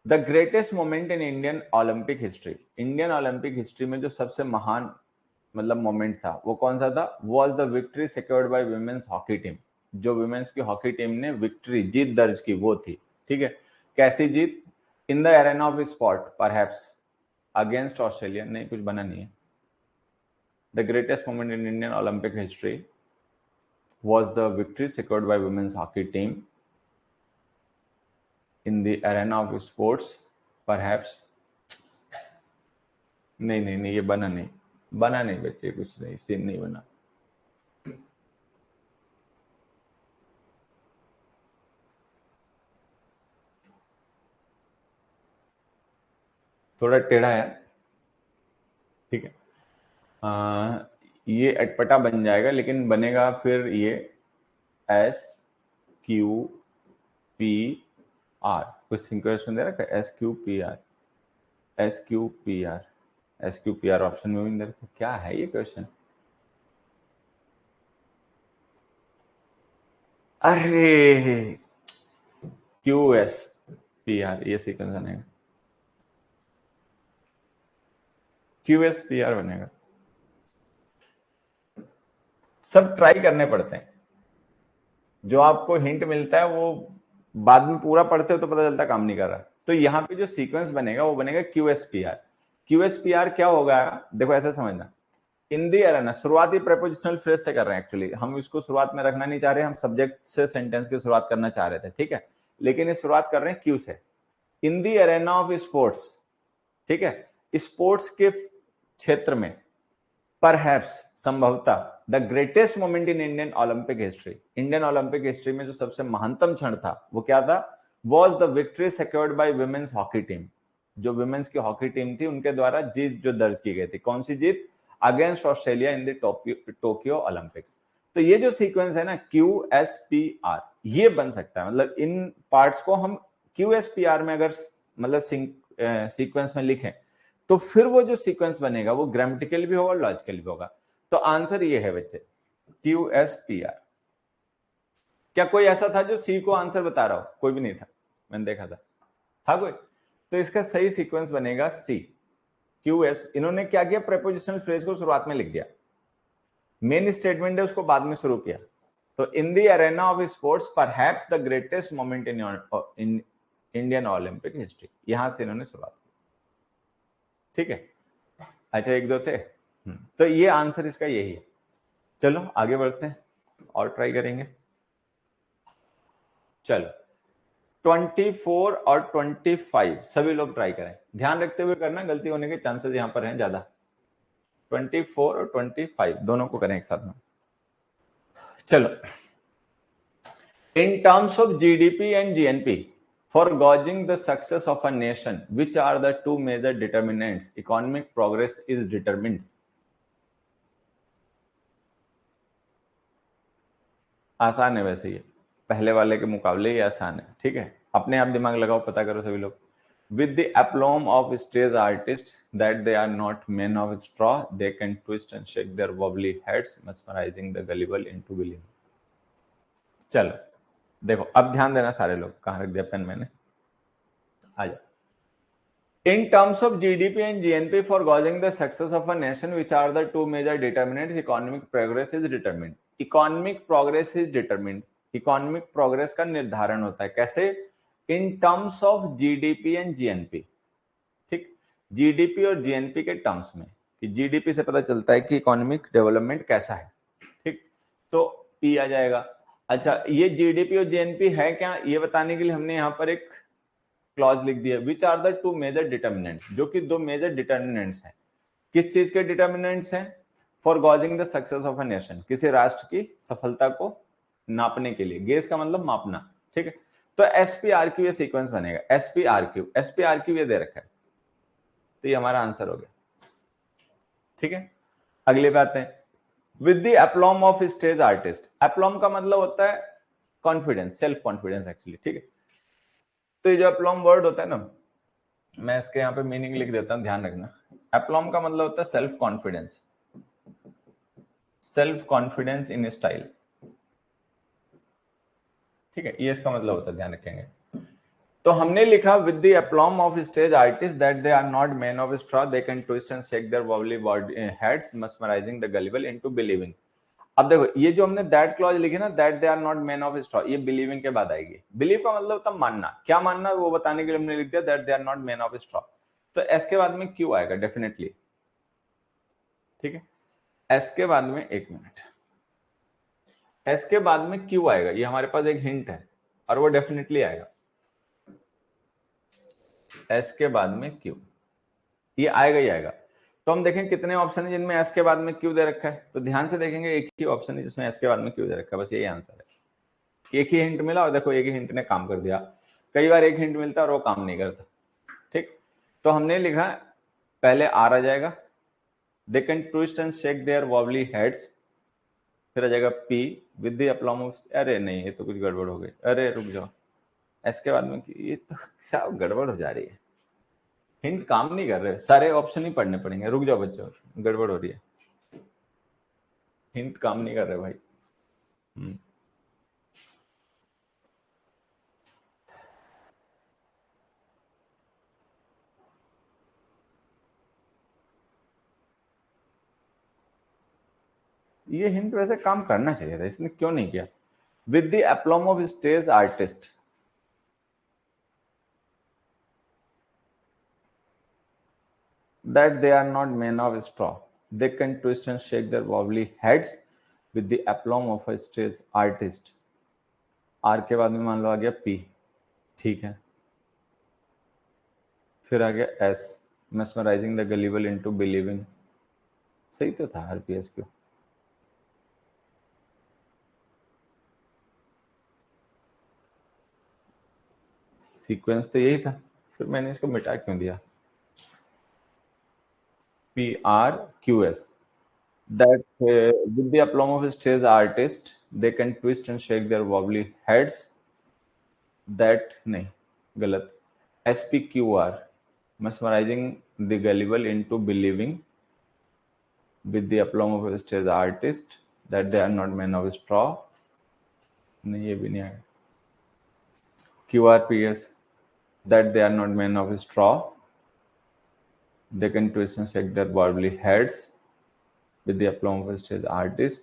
the greatest moment in Indian Olympic history, Indian Olympic history में जो सबसे महान मतलब मोमेंट था वो कौन सा था, was the victory secured by women's hockey team, जो वुमेन्स की हॉकी टीम ने विक्ट्री, जीत दर्ज की, वो थी, ठीक है। कैसी जीत, in the arena of sport perhaps, against Australia, नहीं कुछ बना नहीं है। The greatest moment in Indian Olympic history was the victory secured by women's hockey team in the arena of sports perhaps। नहीं नहीं नहीं, ये बना नहीं बच्चे, कुछ नहीं, सीन नहीं बना। थोड़ा टेढ़ा है, ठीक है। ये अटपटा बन जाएगा, लेकिन बनेगा फिर ये SQPR, कुछ सिंक्वेशन दे रखा है, SQPR ऑप्शन में भी दे रखा, क्या है ये क्वेश्चन? अरे QSPR, ये सीक्वेंस बनेगा, QSPR बनेगा। सब ट्राई करने पड़ते हैं, जो आपको हिंट मिलता है वो बाद में पूरा पढ़ते हो तो पता चलता काम नहीं कर रहा। तो यहाँ पे जो सीक्वेंस बनेगा वो बनेगा QSPR। QSPR क्या होगा, देखो ऐसे समझना, इन दी एरेना, शुरुआती प्रेपोजिशनल फ्रेज से कर रहे हैं एक्चुअली, हम इसको शुरुआत में रखना नहीं चाह रहे, हम सब्जेक्ट से सेंटेंस की शुरुआत करना चाह रहे थे, ठीक है, लेकिन ये शुरुआत कर रहे हैं क्यू से। In the arena of sports, ठीक है, स्पोर्ट्स के क्षेत्र में, परहैप्स, संभवतः, the greatest moment in Indian Olympic history, Indian Olympic history में जो सबसे महानतम क्षण था वो क्या था, was the victory secured by women's hockey team, जो वुमेन्स की हॉकी टीम थी उनके द्वारा जीत जो दर्ज की गई थी, कौन सी जीत, against Australia in the Tokyo Olympics. तो ये जो सीक्वेंस है ना QSPR, ये बन सकता है, मतलब इन पार्ट्स को हम QSPR में अगर मतलब सीक्वेंस में लिखें तो फिर वो जो सीक्वेंस बनेगा वो ग्रामेटिकल भी होगा, लॉजिकल भी होगा। तो आंसर ये है बच्चे, QSPR। क्या कोई ऐसा था जो सी को आंसर बता रहा हो? कोई भी नहीं था, मैंने देखा था कोई? तो इसका सही सीक्वेंस बनेगा सी, QS। इन्होंने क्या किया, प्रेपोजिशनल फ्रेज को शुरुआत में लिख दिया, मेन स्टेटमेंट है उसको बाद में शुरू किया। तो in the arena of sports perhaps the greatest moment in Indian Olympic history, यहां से इन्होंने शुरुआत की, ठीक है। अच्छा, एक दो थे, तो ये आंसर इसका यही है। चलो आगे बढ़ते हैं और ट्राई करेंगे। चलो 24 और 25 सभी लोग ट्राई करें, ध्यान रखते हुए करना, गलती होने के चांसेस यहां पर हैं ज्यादा। 24 और 25 दोनों को करें एक साथ में। चलो, in terms of GDP and GNP for gauging the success of a nation, which are the two major determinants economic progress is determined? आसान है वैसे, ये पहले वाले के मुकाबले ये आसान है, ठीक है, अपने आप दिमाग लगाओ, पता करो सभी लोग। With the aplomb of stage artists that they are not men of straw, they can twist and shake their wobbly heads, mesmerizing the gullible into believing। चलो देखो, अब ध्यान देना सारे लोग, कहां रख दिया पेन मैंने, आ जाओ। In terms of GDP and GNP for gauging the success of a nation, which are the two major determinants, economic progress is determined। Economic progress is determined, economic progress का निर्धारण होता है कैसे, in terms of GDP and GNP, ठीक, GDP और GNP के terms में, कि GDP से पता चलता है कि इकोनॉमिक डेवलपमेंट कैसा है, ठीक, तो P आ जाएगा। अच्छा, ये GDP और GNP है क्या, ये बताने के लिए हमने यहाँ पर एक क्लॉज लिख दिया, which are the two major determinants, जो कि दो मेजर डिटर्मिनेंट्स हैं, किस चीज के डिटर्मिनेंट्स हैं, for gauging the success of a nation, किसी राष्ट्र की सफलता को नापने के लिए, गेज का मतलब मापना, ठीक है। तो SPRQ ये सीक्वेंस बनेगा, SPRQ ये दे रखा है, तो ये हमारा आंसर हो गया, ठीक है। अगले पे आते हैं, with the aplomb of stage artist. Aplomb का मतलब होता है कॉन्फिडेंस, सेल्फ कॉन्फिडेंस एक्चुअली, ठीक है। तो ये जो एप्लॉम वर्ड होता है ना, मैं इसके यहाँ पे मीनिंग लिख देता हूं, ध्यान रखना। एप्लॉम का मतलब होता है self confidence, self confidence in style, ठीक है, ये इसका मतलब होता है, ध्यान रखेंगे। तो हमने लिखा with the aplomb of stage artist that they are not man of straw, they can twist and shake their wobbly heads, mesmerizing the gullible into believing. अब देखो, ये जो हमने दैट क्लॉज लिखी ना, that they are not man of straw, ये believing के बाद आएगी। बिलीव का मतलब होता है मानना, क्या मानना वो बताने के लिए हमने लिख दिया that they are not man of straw. तो एस के बाद में क्यू आएगा डेफिनेटली, ठीक है। एस के बाद में, एक मिनट, एस के बाद में क्यू आएगा, ये हमारे पास एक हिंट है और वो डेफिनेटली आएगा। एस के बाद में क्यू, ये आएगा ही आएगा। तो हम देखें कितने ऑप्शन है जिनमें एस के बाद में क्यू दे रखा है, तो ध्यान से देखेंगे एक ही ऑप्शन है जिसमें एस के बाद में क्यू दे रखा है, बस यही आंसर है। एक ही हिंट मिला और देखो एक ही हिंट ने काम कर दिया। कई बार एक हिंट मिलता है और वो काम नहीं करता, ठीक। तो हमने लिखा पहले आर आ जाएगा, they can twist and shake their wobbly heads, फिर आ जाएगा P with the aplomb of, अरे नहीं ये तो कुछ गड़बड़ हो गई, अरे रुक जाओ, एस के बाद में ये तो सब गड़बड़ हो जा रही है, हिंट काम नहीं कर रहे, सारे ऑप्शन ही पढ़ने पड़ेंगे, रुक जाओ बच्चों, गड़बड़ हो रही है, हिंट काम नहीं कर रहे भाई। ये हिंट वैसे काम करना चाहिए था, इसने क्यों नहीं किया। With the aplomb of stage artist, that they are not men of straw, they can twist and shake their wobbly heads with the aplomb of a stage artist। R के बाद में मान लो आ गया पी, ठीक है, फिर आ गया S, mesmerizing the gullible into believing, सही तो था R P S Q. Sequence तो यही था, फिर मैंने इसको मिटा क्यों दिया। P R Q S, that with the aplomb of a stage artist they can twist and shake their wobbly heads, that नहीं, गलत, SPQR, mesmerizing the gullible into believing with the aplomb of a stage artist that they are not men of straw, नहीं ये भी नहीं आया। QRPS, that they are not men of straw, they can twist and shake their wobbly heads with the aplomb of a stage artist,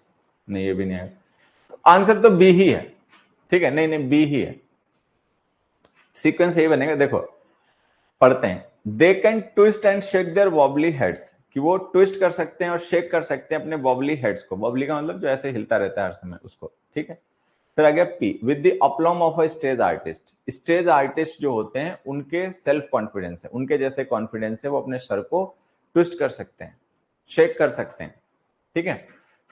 नहीं ये भी नहीं आया। तो आंसर तो बी ही है, ठीक है, नहीं नहीं बी ही है, सीक्वेंस यही बनेगा। देखो पढ़ते हैं, they can twist and shake their wobbly heads, कि वो ट्विस्ट कर सकते हैं और शेक कर सकते हैं अपने वॉबली हेड्स को, वॉबली का मतलब जो ऐसे हिलता रहता है हर समय उसको, ठीक है। फिर आ गया P, with the aplomb of a stage artist, stage artist जो होते हैं उनके सेल्फ कॉन्फिडेंस है, उनके जैसे कॉन्फिडेंस है, वो अपने सर को ट्विस्ट कर सकते हैं, शेक कर सकते हैं, ठीक है।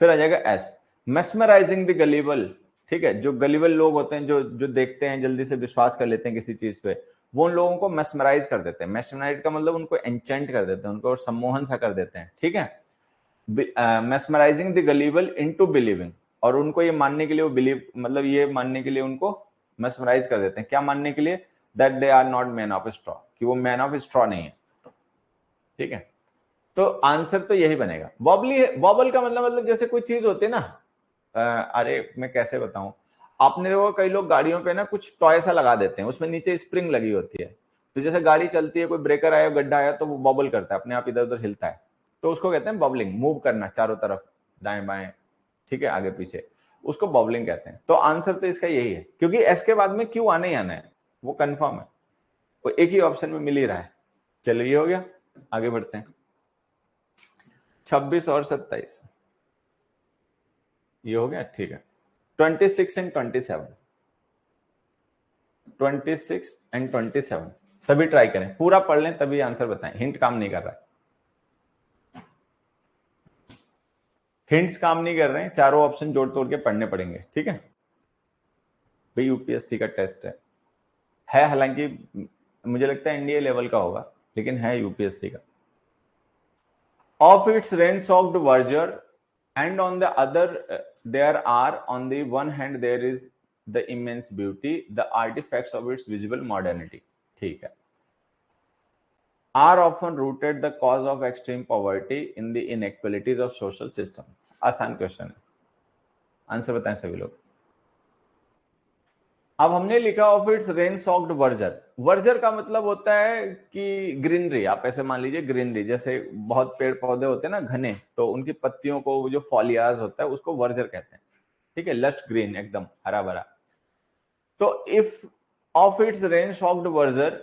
फिर आ जाएगा एस, मेस्मराइजिंग द गलीबल, ठीक है, जो गलीबल लोग होते हैं, जो देखते हैं जल्दी से विश्वास कर लेते हैं किसी चीज पे, वो उन लोगों को मेस्मराइज कर देते हैं। मेस्मराइज का मतलब उनको एंचेंट कर देते हैं, उनको सम्मोहन सा कर देते हैं, ठीक है। Mesmerising the gullible into believing, और उनको ये मानने के लिए, वो बिलीव मतलब ये मानने के लिए उनको मेस्मराइज कर देते हैं, क्या मानने के लिए, that they are not man of straw, कि वो मैन ऑफ स्ट्रॉ नहीं है, ठीक है। तो आंसर तो यही बनेगा। वॉबली, वॉबल का मतलब जैसे कोई चीज होती है ना, अरे मैं कैसे बताऊं, आपने देखो कई लोग गाड़ियों पे ना कुछ टॉय सा लगा देते हैं, उसमें नीचे स्प्रिंग लगी होती है, तो जैसे गाड़ी चलती है, कोई ब्रेकर आया, गड्ढा आया, तो वो बॉबल करता है, अपने आप इधर उधर हिलता है, तो उसको कहते हैं बॉबलिंग, मूव करना चारों तरफ, दाएं बाएं, ठीक है, आगे पीछे, उसको बॉबलिंग कहते हैं। तो आंसर तो इसका यही है, क्योंकि एस के बाद में क्यों आना ही आना है, वो कंफर्म है, वो एक ही ऑप्शन में मिल ही रहा है। चलो ये हो गया, आगे बढ़ते हैं। 26 और 27 ये हो गया, ठीक है। 26 एंड 27, 26 एंड 27 सभी ट्राई करें, पूरा पढ़ लें तभी आंसर बताएं, हिंट काम नहीं कर रहा है, हिंट्स काम नहीं कर रहे हैं, चारों ऑप्शन जोड़ तोड़ के पढ़ने पड़ेंगे, ठीक है भाई। यूपीएससी का टेस्ट है हालांकि मुझे लगता है एनडीए लेवल का होगा, लेकिन है यूपीएससी का। Of its rain soaked verdure and on the other there are, on the one hand there is the immense beauty, the artifacts of its visible modernity, ठीक है, are often rooted the cause of extreme poverty in the inequalities of social system। आसान question है, answer बताएं सभी लोग। अब हमने लिखा ऑफ इट्स रेन सॉक्ड वर्जर, वर्जर का मतलब होता है कि ग्रीनरी, आप ऐसे मान लीजिए ग्रीनरी, जैसे बहुत पेड़ पौधे होते हैं ना घने, तो उनकी पत्तियों को जो फॉलियाज होता है उसको वर्जर कहते हैं, ठीक है, लस्ट ग्रीन, एकदम हरा भरा। तो if of its rain soaked verdure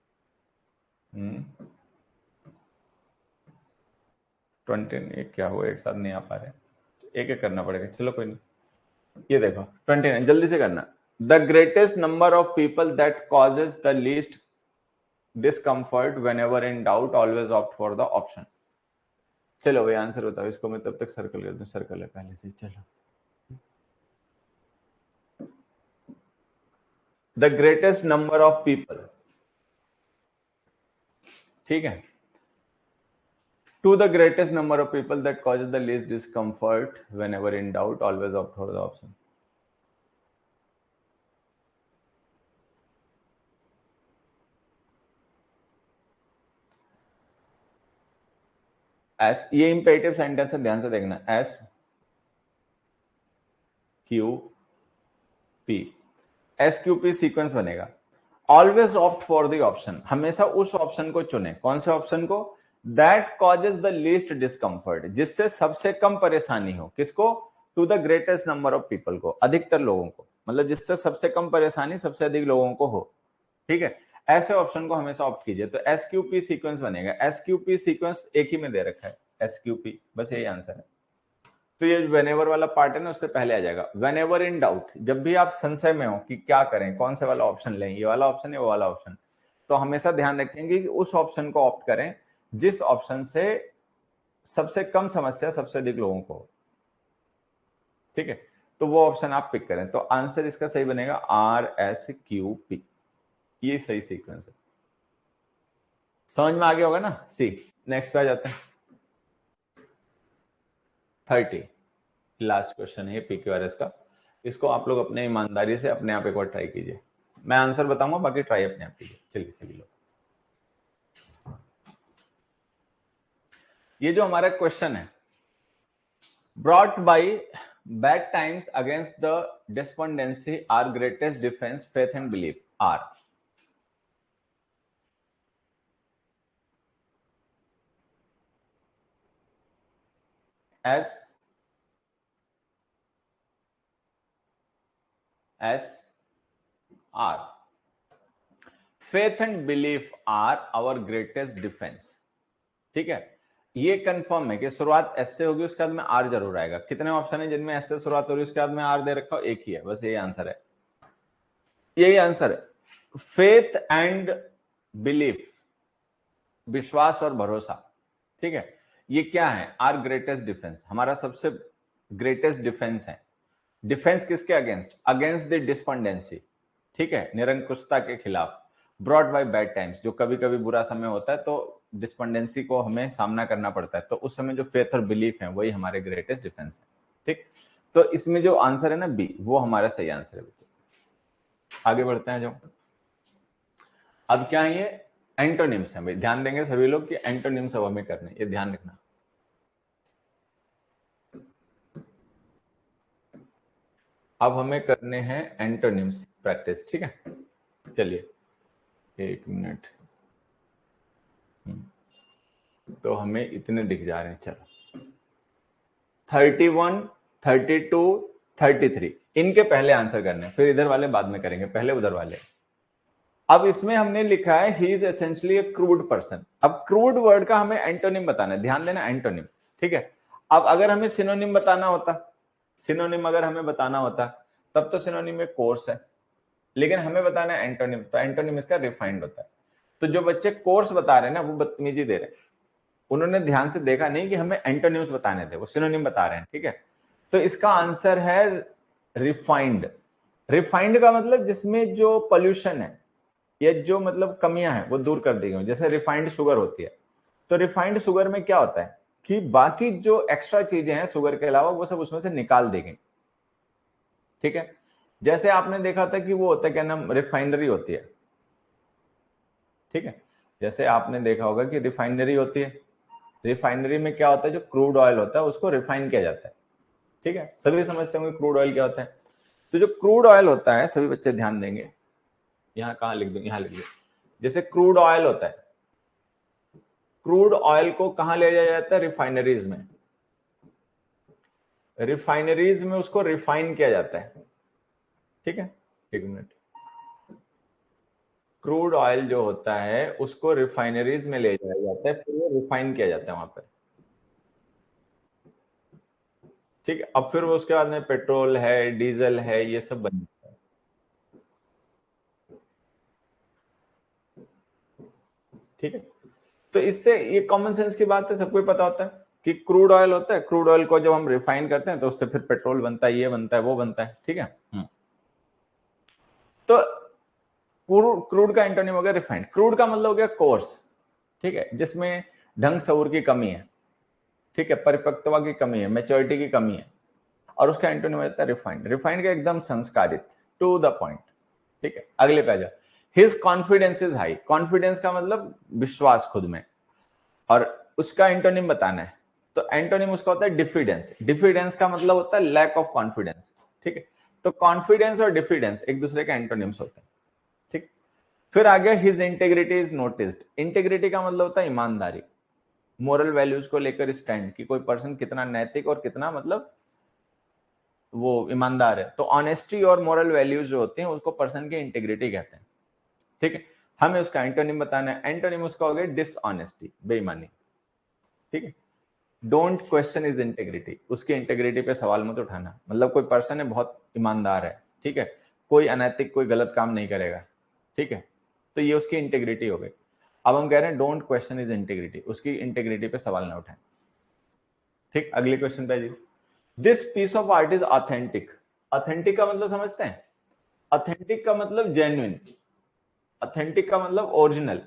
20 क्या हुआ, एक साथ नहीं आ पा रहे, एक एक करना पड़ेगा, चलो कोई नहीं। ये देखो 29, जल्दी से करना। The greatest number of people that causes the least discomfort when ever in doubt always opt for the option. चलो भाई आंसर बताओ, इसको मैं तब तक सर्कल कर दूं, सर्कल है पहले से। चलो, the greatest number of people, ठीक है, to the greatest number of people that causes the least discomfort whenever in doubt always opt for the option। S, ये इंपेरेटिव सेंटेंस है, ध्यान से देखना। S Q P, S Q P sequence बनेगा। Always opt for the option, हमेशा उस option को चुने। कौन से ऑप्शन को? That causes the least discomfort, जिससे सबसे कम परेशानी हो। किसको? To the greatest number of people को, अधिकतर लोगों को, मतलब जिससे सबसे कम परेशानी सबसे अधिक लोगों को हो, ठीक है। ऐसे ऑप्शन को हमेशा ऑप्ट कीजिए। तो एसक्यूपी सीक्वेंस बनेगा। एसक्यूपी सीक्वेंस एक ही में दे रखा है, एसक्यूपी, बस यही आंसर है। तो ये वेनेवर वाला पार्ट है ना, उससे पहले आ जाएगा। वेनेवर इन डाउट, जब भी आप संशय में हो कि क्या करें, कौन से वाला ऑप्शन लें, ये वाला ऑप्शन या वो वाला ऑप्शन, तो हमेशा ध्यान रखेंगे कि उस ऑप्शन को ऑप्ट करें जिस ऑप्शन से सबसे कम समस्या सबसे अधिक लोगों को, ठीक है। तो वो ऑप्शन आप पिक करें। तो आंसर इसका सही बनेगा आर एस क्यू पी, ये सही सीक्वेंस है। समझ में आ गया होगा ना। सी, नेक्स्ट पे आ जाते हैं। 30 लास्ट क्वेश्चन है पीक्यूआरएस का। इसको आप लोग अपने ईमानदारी से अपने आप एक बार ट्राई कीजिए। मैं आंसर बताऊंगा, बाकी ट्राई अपने आप कीजिए। चलिए सभी लोग, ये जो हमारा क्वेश्चन है, brought by bad times against the despondency are greatest defence faith and belief are. S S R, faith and belief are our greatest defence, ठीक है। ये कंफर्म है कि शुरुआत एस से होगी, उसके बाद में आर जरूर आएगा। कितने ऑप्शन है जिनमें एस से शुरुआत हो रही है उसके बाद में आर दे रखा हो? एक ही है, बस यही आंसर है, यही आंसर है। फेथ एंड बिलीफ, विश्वास और भरोसा, ठीक है। ये क्या है? आर ग्रेटेस्ट डिफेंस, हमारा सबसे ग्रेटेस्ट डिफेंस है। डिफेंस किसके अगेंस्ट? अगेंस्ट द डिस्पेंडेंसी, ठीक है, निरंकुशता के खिलाफ। ब्रॉट बाय बैड टाइम्स, जो कभी कभी बुरा समय होता है तो डिस्पेंडेंसी को हमें सामना करना पड़ता है, तो उस समय जो फेथ और बिलीफ है वही हमारे ग्रेटेस्ट डिफेंस है, ठीक। तो इसमें जो आंसर है ना बी, वो हमारा सही आंसर है। आगे बढ़ते हैं जो, अब क्या है, ये एंटोनिम्स है भाई। ध्यान देंगे सभी लोग कि एंटोनिम्स अब हमें करने, ये ध्यान रखना। अब हमें करने हैं एंटोनिम्स प्रैक्टिस, ठीक है। चलिए 1 मिनट, तो हमें इतने दिख जा रहे हैं। चलो 31, 32, 33, इनके पहले आंसर करने, फिर इधर वाले बाद में करेंगे, पहले उधर वाले। अब इसमें हमने लिखा है he is essentially A crude person. अब क्रूड वर्ड का हमें एंटोनिम बताना है, ध्यान देना, एंटोनिम, ठीक है। अब अगर हमें सिनोनिम बताना होता, सिनोनिम अगर हमें बताना होता, तब तो सिनोनिम में कोर्स है, लेकिन हमें बताना है एंटोनिम, तो एंटोनिम इसका रिफाइंड होता है। तो जो बच्चे कोर्स बता रहे हैं ना, वो बदतमीजी दे रहे हैं, उन्होंने ध्यान से देखा नहीं कि हमें एंटोनिम्स बताने थे, वो सिनोनिम बता रहे हैं, ठीक है। तो इसका आंसर है रिफाइंड। रिफाइंड का मतलब जिसमें जो पोल्यूशन है या जो मतलब कमियां हैं वो दूर कर दी गई, जैसे रिफाइंड शुगर होती है। तो रिफाइंड शुगर में क्या होता है कि बाकी जो एक्स्ट्रा चीजें हैं शुगर के अलावा वो सब उसमें से निकाल दी गई, ठीक है। जैसे आपने देखा था कि वो होता है क्या नाम, रिफाइनरी होती है, ठीक है। जैसे आपने देखा होगा कि रिफाइनरी होती है, रिफाइनरी में क्या होता है, जो क्रूड ऑयल होता है उसको रिफाइन किया जाता है, ठीक है। सभी समझते होंगे क्रूड ऑयल क्या होता है। तो जो क्रूड ऑयल होता है, सभी बच्चे ध्यान देंगे, यहाँ कहाँ लिख दो, यहाँ लिख दो। जैसे क्रूड ऑयल होता है, क्रूड ऑयल को कहां ले जाया जाता है? रिफाइनरीज में। रिफाइनरीज में उसको रिफाइन किया जाता है, ठीक है। 1 मिनट, क्रूड ऑयल जो होता है उसको रिफाइनरीज में ले जाया जाता है, फिर वो रिफाइन किया जाता है वहां पे। ठीक है, अब फिर वो उसके बाद में पेट्रोल है, डीजल है, ये सब बन जाता है। ठीक है, तो इससे ये कॉमन सेंस की बात है, सबको ही पता होता है कि क्रूड ऑयल होता है, क्रूड ऑयल को जब हम रिफाइन करते हैं तो उससे फिर पेट्रोल बनता है, ये बनता है, वो बनता है। ठीक है। तो क्रूड का एंटोनिम हो गया रिफाइंड। क्रूड का मतलब हो गया कोर्स, ठीक है, जिसमें ढंग सऊर की कमी है, ठीक है, परिपक्वता की कमी है, मैच्योरिटी की कमी है, और उसका एंटोनिम हो जाता है रिफाइंड। रिफाइंड का एकदम संस्कारित, टू द पॉइंट। ठीक है, अगले पे आ जाओ। His confidence is high. Confidence का मतलब विश्वास खुद में, और उसका एंटोनिम बताना है, तो एंटोनिम उसका होता है डिफिडेंस। डिफिडेंस का मतलब होता है लैक ऑफ कॉन्फिडेंस। ठीक है, तो कॉन्फिडेंस और डिफिडेंस एक दूसरे के एंटोनिम्स होते हैं। ठीक, फिर आ गया his integrity is noticed. Integrity का मतलब होता है ईमानदारी, मोरल वैल्यूज को लेकर स्टैंड, कि कोई पर्सन कितना नैतिक और कितना मतलब वो ईमानदार है। तो ऑनेस्टी और मोरल वैल्यूज जो होते हैं उसको पर्सन की इंटेग्रिटी कहते हैं। ठीक है, हमें उसका एंटोनिम बताना है। एंटोनिम उसका हो गया डिसऑनेस्टी, बेईमानी। ठीक है, डोंट क्वेश्चन इज इंटेग्रिटी। उसकी इंटेग्रिटी पे सवाल मत उठाना, मतलब कोई पर्सन है बहुत ईमानदार है, ठीक है, कोई अनैतिक कोई गलत काम नहीं करेगा। ठीक है, तो ये उसकी इंटेग्रिटी हो गई। अब हम कह रहे हैं डोंट क्वेश्चन इज इंटेग्रिटी, उसकी इंटेग्रिटी पे सवाल ना उठाएं। ठीक, अगले क्वेश्चन पे जी। This piece of art is authentic. Authentic का मतलब समझते हैं? ऑथेंटिक का मतलब जेन्युइन, ऑथेंटिक का मतलब ओरिजिनल।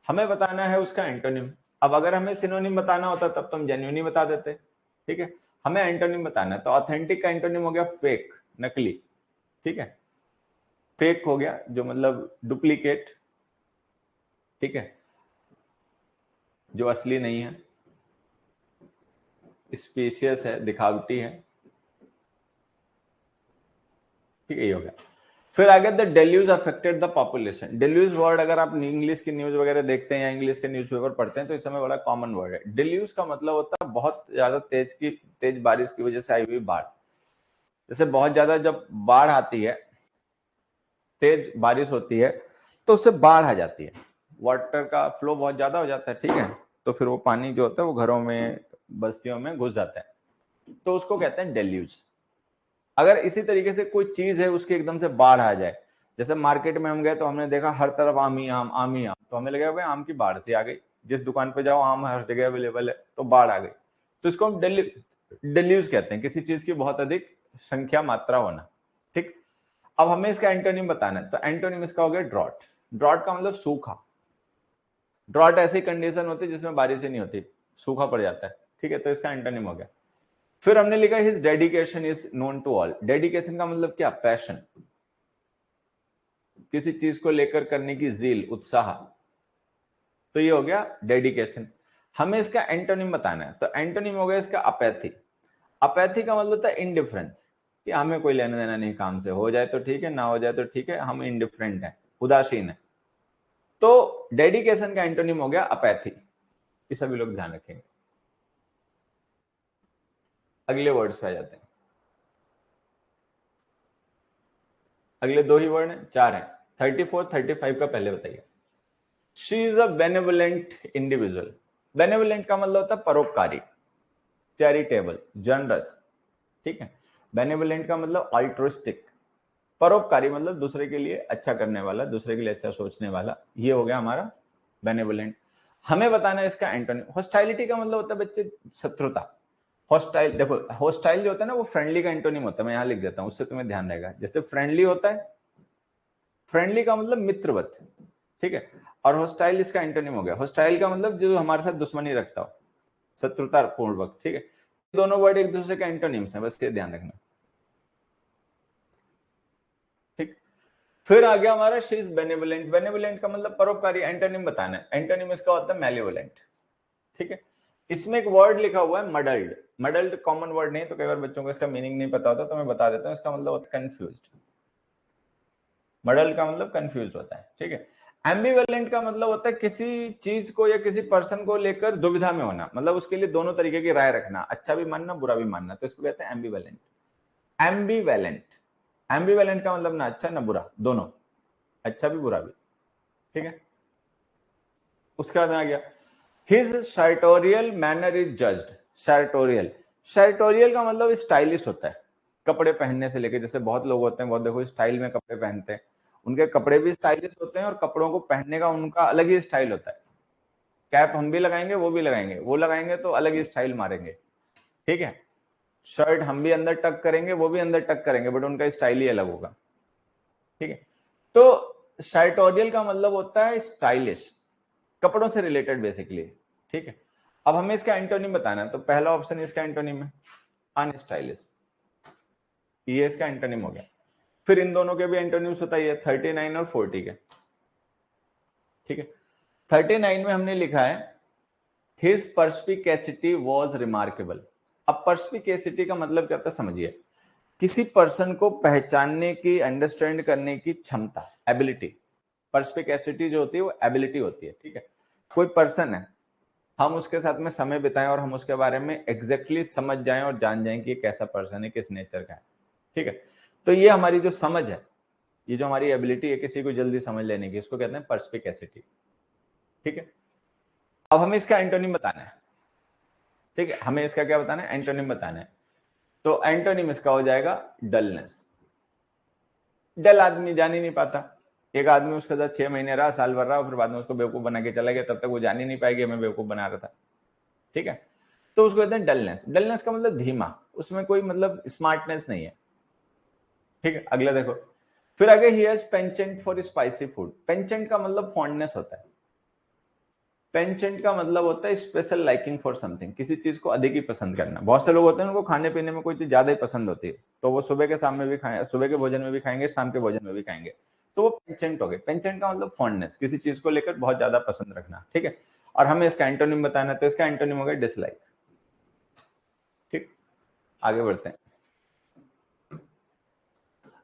हमें बताना है उसका एंटोनिम। अब अगर हमें सिनोनिम बताना होता तब तो हम जेन्युइन ही बता देते। ठीक है, हमें एंटोनिम बताना है, तो ऑथेंटिक का एंटोनिम हो गया फेक, नकली। ठीक है, फेक हो गया जो मतलब डुप्लीकेट, ठीक है, जो असली नहीं है, स्पेशियस है, दिखावटी है। ठीक है, ये हो गया। फिर आगे the deluge affected the population. Deluge word अगर आप इंग्लिश की न्यूज वगैरह देखते हैं या इंग्लिश के न्यूज़पेपर पढ़ते हैं तो इस समय बड़ा कॉमन वर्ड है। डेल्यूज का मतलब होता है बहुत ज्यादा तेज बारिश की वजह से आई हुई बाढ़। जैसे बहुत ज्यादा जब बाढ़ आती है, तेज बारिश होती है, तो उससे बाढ़ आ जाती है, वाटर का फ्लो बहुत ज्यादा हो जाता है। ठीक है, तो फिर वो पानी जो होता है वो घरों में, बस्तियों में घुस जाता है, तो उसको कहते हैं डेल्यूज। अगर इसी तरीके से कोई चीज है उसकी एकदम से बाढ़ आ जाए, जैसे मार्केट में हम गए तो हमने देखा हर तरफ आम ही आम, आम ही आम, तो हमें लगा भाई आम की बाढ़ सी आ गई, जिस दुकान पे जाओ आम हर जगह अवेलेबल है, तो बाढ़ आ गई। तो इसको हम डेल्यूज कहते हैं, किसी चीज की बहुत अधिक संख्या मात्रा होना। ठीक, अब हमें इसका एंटोनिम बताना है, तो एंटोनिम इसका हो गया ड्रॉट। ड्रॉट का मतलब सूखा। ड्रॉट ऐसी कंडीशन होती है जिसमें बारिश ही नहीं होती, सूखा पड़ जाता है। ठीक है, तो इसका एंटोनिम हो गया। फिर हमने लिखा his dedication is known to all. Dedication का मतलब क्या? पैशन, किसी चीज को लेकर करने की जील, उत्साह, तो ये हो गया डेडिकेशन। हमें इसका एंटोनिम बताना है, तो एंटोनिम हो गया इसका अपैथी। अपैथी का मतलब होता है इनडिफरेंस, कि हमें कोई लेना देना नहीं काम से, हो जाए तो ठीक है, ना हो जाए तो ठीक है, हम इनडिफरेंट हैं, उदासीन है। तो डेडिकेशन का एंटोनिम हो गया अपैथी। ये सभी लोग ध्यान रखेंगे। अगले वर्ड्स पे आ जाते हैं। अगले दो ही वर्ड हैं, चार हैं, 34 35 का पहले बताइए। She is a benevolent individual. Benevolent का मतलब होता है परोपकारी, चैरिटेबल, जनरस। ठीक है, बेनेवोलेंट का मतलब अल्ट्रुइस्टिक, परोपकारी मतलब दूसरे के लिए अच्छा करने वाला, दूसरे के लिए अच्छा सोचने वाला, ये हो गया हमारा बेनेवोलेंट। हमें बताना है इसका एंटोनिम। हॉस्टाइलिटी का मतलब होता है बच्चे शत्रुता। हॉस्टाइल, देखो हॉस्टाइल जो होता है ना वो फ्रेंडली का एंटोनिम होता है, मैं यहां लिख देता हूं, उससे तुम्हें ध्यान रहेगा। जैसे फ्रेंडली होता है, फ्रेंडली का मतलब मित्रवत, ठीक है, और हॉस्टाइल इसका एंटोनिम हो गया। हॉस्टाइल का मतलब जो हमारे साथ दुश्मनी रखता हो, शत्रुता पूर्वक। ठीक है, दोनों वर्ड एक दूसरे के एंटोनिम्स हैं, बस ये ध्यान रखना। ठीक, फिर आ गया हमारा शी इज बेनेवोलेंट। बेनेवोलेंट का मतलब परोपकारी, एंटोनिम बताना है। एंटोनिम इसका होता है मैलेवोलेंट। ठीक है, इसमें एक वर्ड लिखा हुआ है मडल्ड। मडल्ड कॉमन वर्ड नहीं, तो कई बार बच्चों को इसका मीनिंग नहीं पता होता, तो मैं बता देता हूं। इसका मतलब होता है कंफ्यूज्ड। मडल्ड का मतलब कंफ्यूज होता है। ठीक है, एम्बिवेलेंट का मतलब होता है किसी चीज को या किसी पर्सन को लेकर दुविधा में होना, मतलब उसके लिए दोनों तरीके की राय रखना, अच्छा भी मानना बुरा भी मानना, तो इसको कहते हैं एम्बिवेलेंट। एम्बिवेलेंट, एम्बिवेलेंट का मतलब ना अच्छा ना बुरा, दोनों, अच्छा भी बुरा भी। ठीक है, उसके बाद आ गया हिज सर्टोरियल मैनर इज जज्ड। सर्टोरियल, सर्टोरियल का मतलब स्टाइलिश होता है, कपड़े पहनने से लेके, जैसे बहुत लोग होते हैं बहुत देखो स्टाइल में कपड़े पहनते हैं, उनके कपड़े भी स्टाइलिश होते हैं और कपड़ों को पहनने का उनका अलग ही स्टाइल होता है। कैप हम भी लगाएंगे, वो भी लगाएंगे, वो लगाएंगे तो अलग ही स्टाइल मारेंगे, ठीक है। शर्ट हम भी अंदर टक करेंगे, वो भी अंदर टक करेंगे, बट उनका स्टाइल ही अलग होगा, ठीक है। तो सर्टोरियल का मतलब होता है स्टाइलिश, कपड़ों से रिलेटेड बेसिकली, ठीक है। अब हमें इसका एंटोनिम बताना है, तो पहला ऑप्शन इसका एंटोनिम है अनस्टाइलिश, ये इसका एंटोनिम हो गया। फिर इन दोनों के भी एंटोनिम्स बताइए, 39 और 40 के, ठीक है। 39 में हमने लिखा है हिज पर्स्पिकेसिटी वॉज रिमार्केबल। अब पर्स्पिकेसिटी का मतलब क्या होता है समझिए, किसी पर्सन को पहचानने की, अंडरस्टैंड करने की क्षमता, एबिलिटी। पर्स्पिकेसिटी जो होती है वो एबिलिटी होती है, ठीक है। कोई पर्सन है, हम उसके साथ में समय बिताएं और हम उसके बारे में एग्जैक्टली समझ जाएं और जान जाएं कि ये कैसा पर्सन है, किस नेचर का है, ठीक है। तो ये हमारी जो समझ है, ये जो हमारी एबिलिटी है किसी को जल्दी समझ लेने की, इसको कहते हैं पर्स्पिकेसिटी, ठीक है। अब हमें इसका एंटोनिम बताना है, ठीक है, हमें इसका क्या बताना है, एंटोनिम बताना है। तो एंटोनिम इसका हो जाएगा डलनेस। डल आदमी जान ही नहीं पाता, एक आदमी उसके साथ 6 महीने रहा, साल भर रहा, फिर बाद में उसको बेवकूफ बना के चला गया, तब तक वो जान ही नहीं पाएगी हमें बेवकूफ बना रहा था, ठीक है। तो उसको कहते हैं डलनेस। डलनेस का मतलब धीमा, उसमें कोई मतलब स्मार्टनेस नहीं है, ठीक है। अगला देखो, फिर आगे ही has penchant for spicy food. Penchant का मतलब फॉन्डनेस होता है, पेंचेंट का मतलब होता है स्पेशल लाइकिंग फॉर समथिंग, किसी चीज को अधिक ही पसंद करना। बहुत से लोग होते हैं उनको खाने पीने में कोई चीज ज्यादा ही पसंद होती है, तो वो सुबह के शाम में भी खाएं, सुबह के भोजन में भी खाएंगे, शाम के भोजन में भी खाएंगे, तो वो पेंचेंट हो गए। पेंचेंट का मतलब फॉन्डनेस, किसी चीज को लेकर बहुत ज्यादा पसंद रखना, ठीक है। और हमें इसका एंटोनिम बताना है, तो इसका एंटोनिम हो गया डिसलाइक, ठीक। आगे बढ़ते हैं,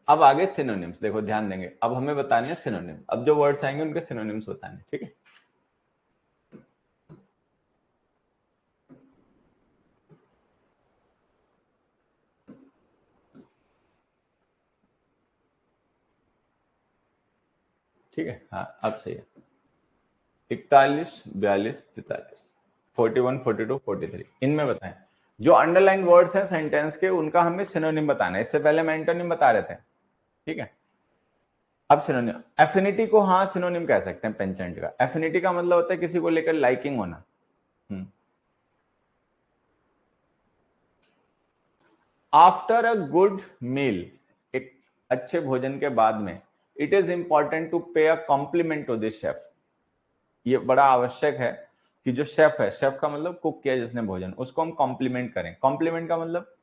अब आगे सिनोनिम्स, देखो ध्यान देंगे, अब हमें बताने हैं सिनोनिम। अब जो वर्ड्स आएंगे उनके सिनोनिम्स बताने, ठीक है। ठीक है, हाँ अब सही है। 41, 42, 43, 41, 42, 43, इनमें बताएं जो अंडरलाइन वर्ड्स हैं सेंटेंस के, उनका हमें सिनोनिम बताना है। इससे पहले मैं एंटोनिम बता रहे थे, ठीक है। अब सिनोनिम, एफिनिटी को हाँ सिनोनिम कह सकते हैं पेंचेंट का। एफिनिटी का मतलब होता है किसी को लेकर लाइकिंग होना। आफ्टर अ गुड मील, एक अच्छे भोजन के बाद में, it is important to pay a compliment to this chef. ये बड़ा आवश्यक है कि जो शेफ है, शेफ का मतलब कुक किया जिसने भोजन, उसको हम कॉम्प्लीमेंट करें। कॉम्प्लीमेंट का मतलब,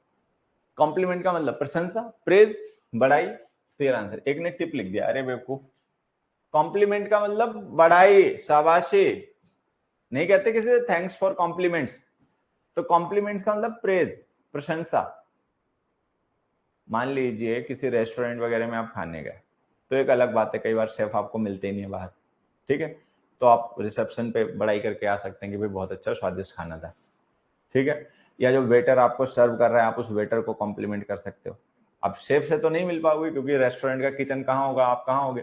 कॉम्प्लीमेंट का मतलब प्रशंसा, प्रेज, बड़ाई। क्लियर आंसर, एक ने टिप लिख दिया, अरे बेवकूफ। कॉम्प्लीमेंट का मतलब बड़ाई, शाबाशी। नहीं कहते किसी से थैंक्स फॉर कॉम्प्लीमेंट्स, तो कॉम्प्लीमेंट्स का मतलब प्रेज, प्रशंसा। मान लीजिए किसी रेस्टोरेंट वगैरह में आप खाने गए, तो एक अलग बात है, कई बार शेफ आपको मिलते ही नहीं है बाहर, ठीक है, तो आप रिसेप्शन पे बड़ाई करके आ सकते हैं कि भाई बहुत अच्छा स्वादिष्ट खाना था, ठीक है। या जो वेटर आपको सर्व कर रहा है, आप उस वेटर को कॉम्प्लीमेंट कर सकते हो। अब शेफ से तो नहीं मिल पाओगे, क्योंकि रेस्टोरेंट का किचन कहाँ होगा, आप कहाँ होगे,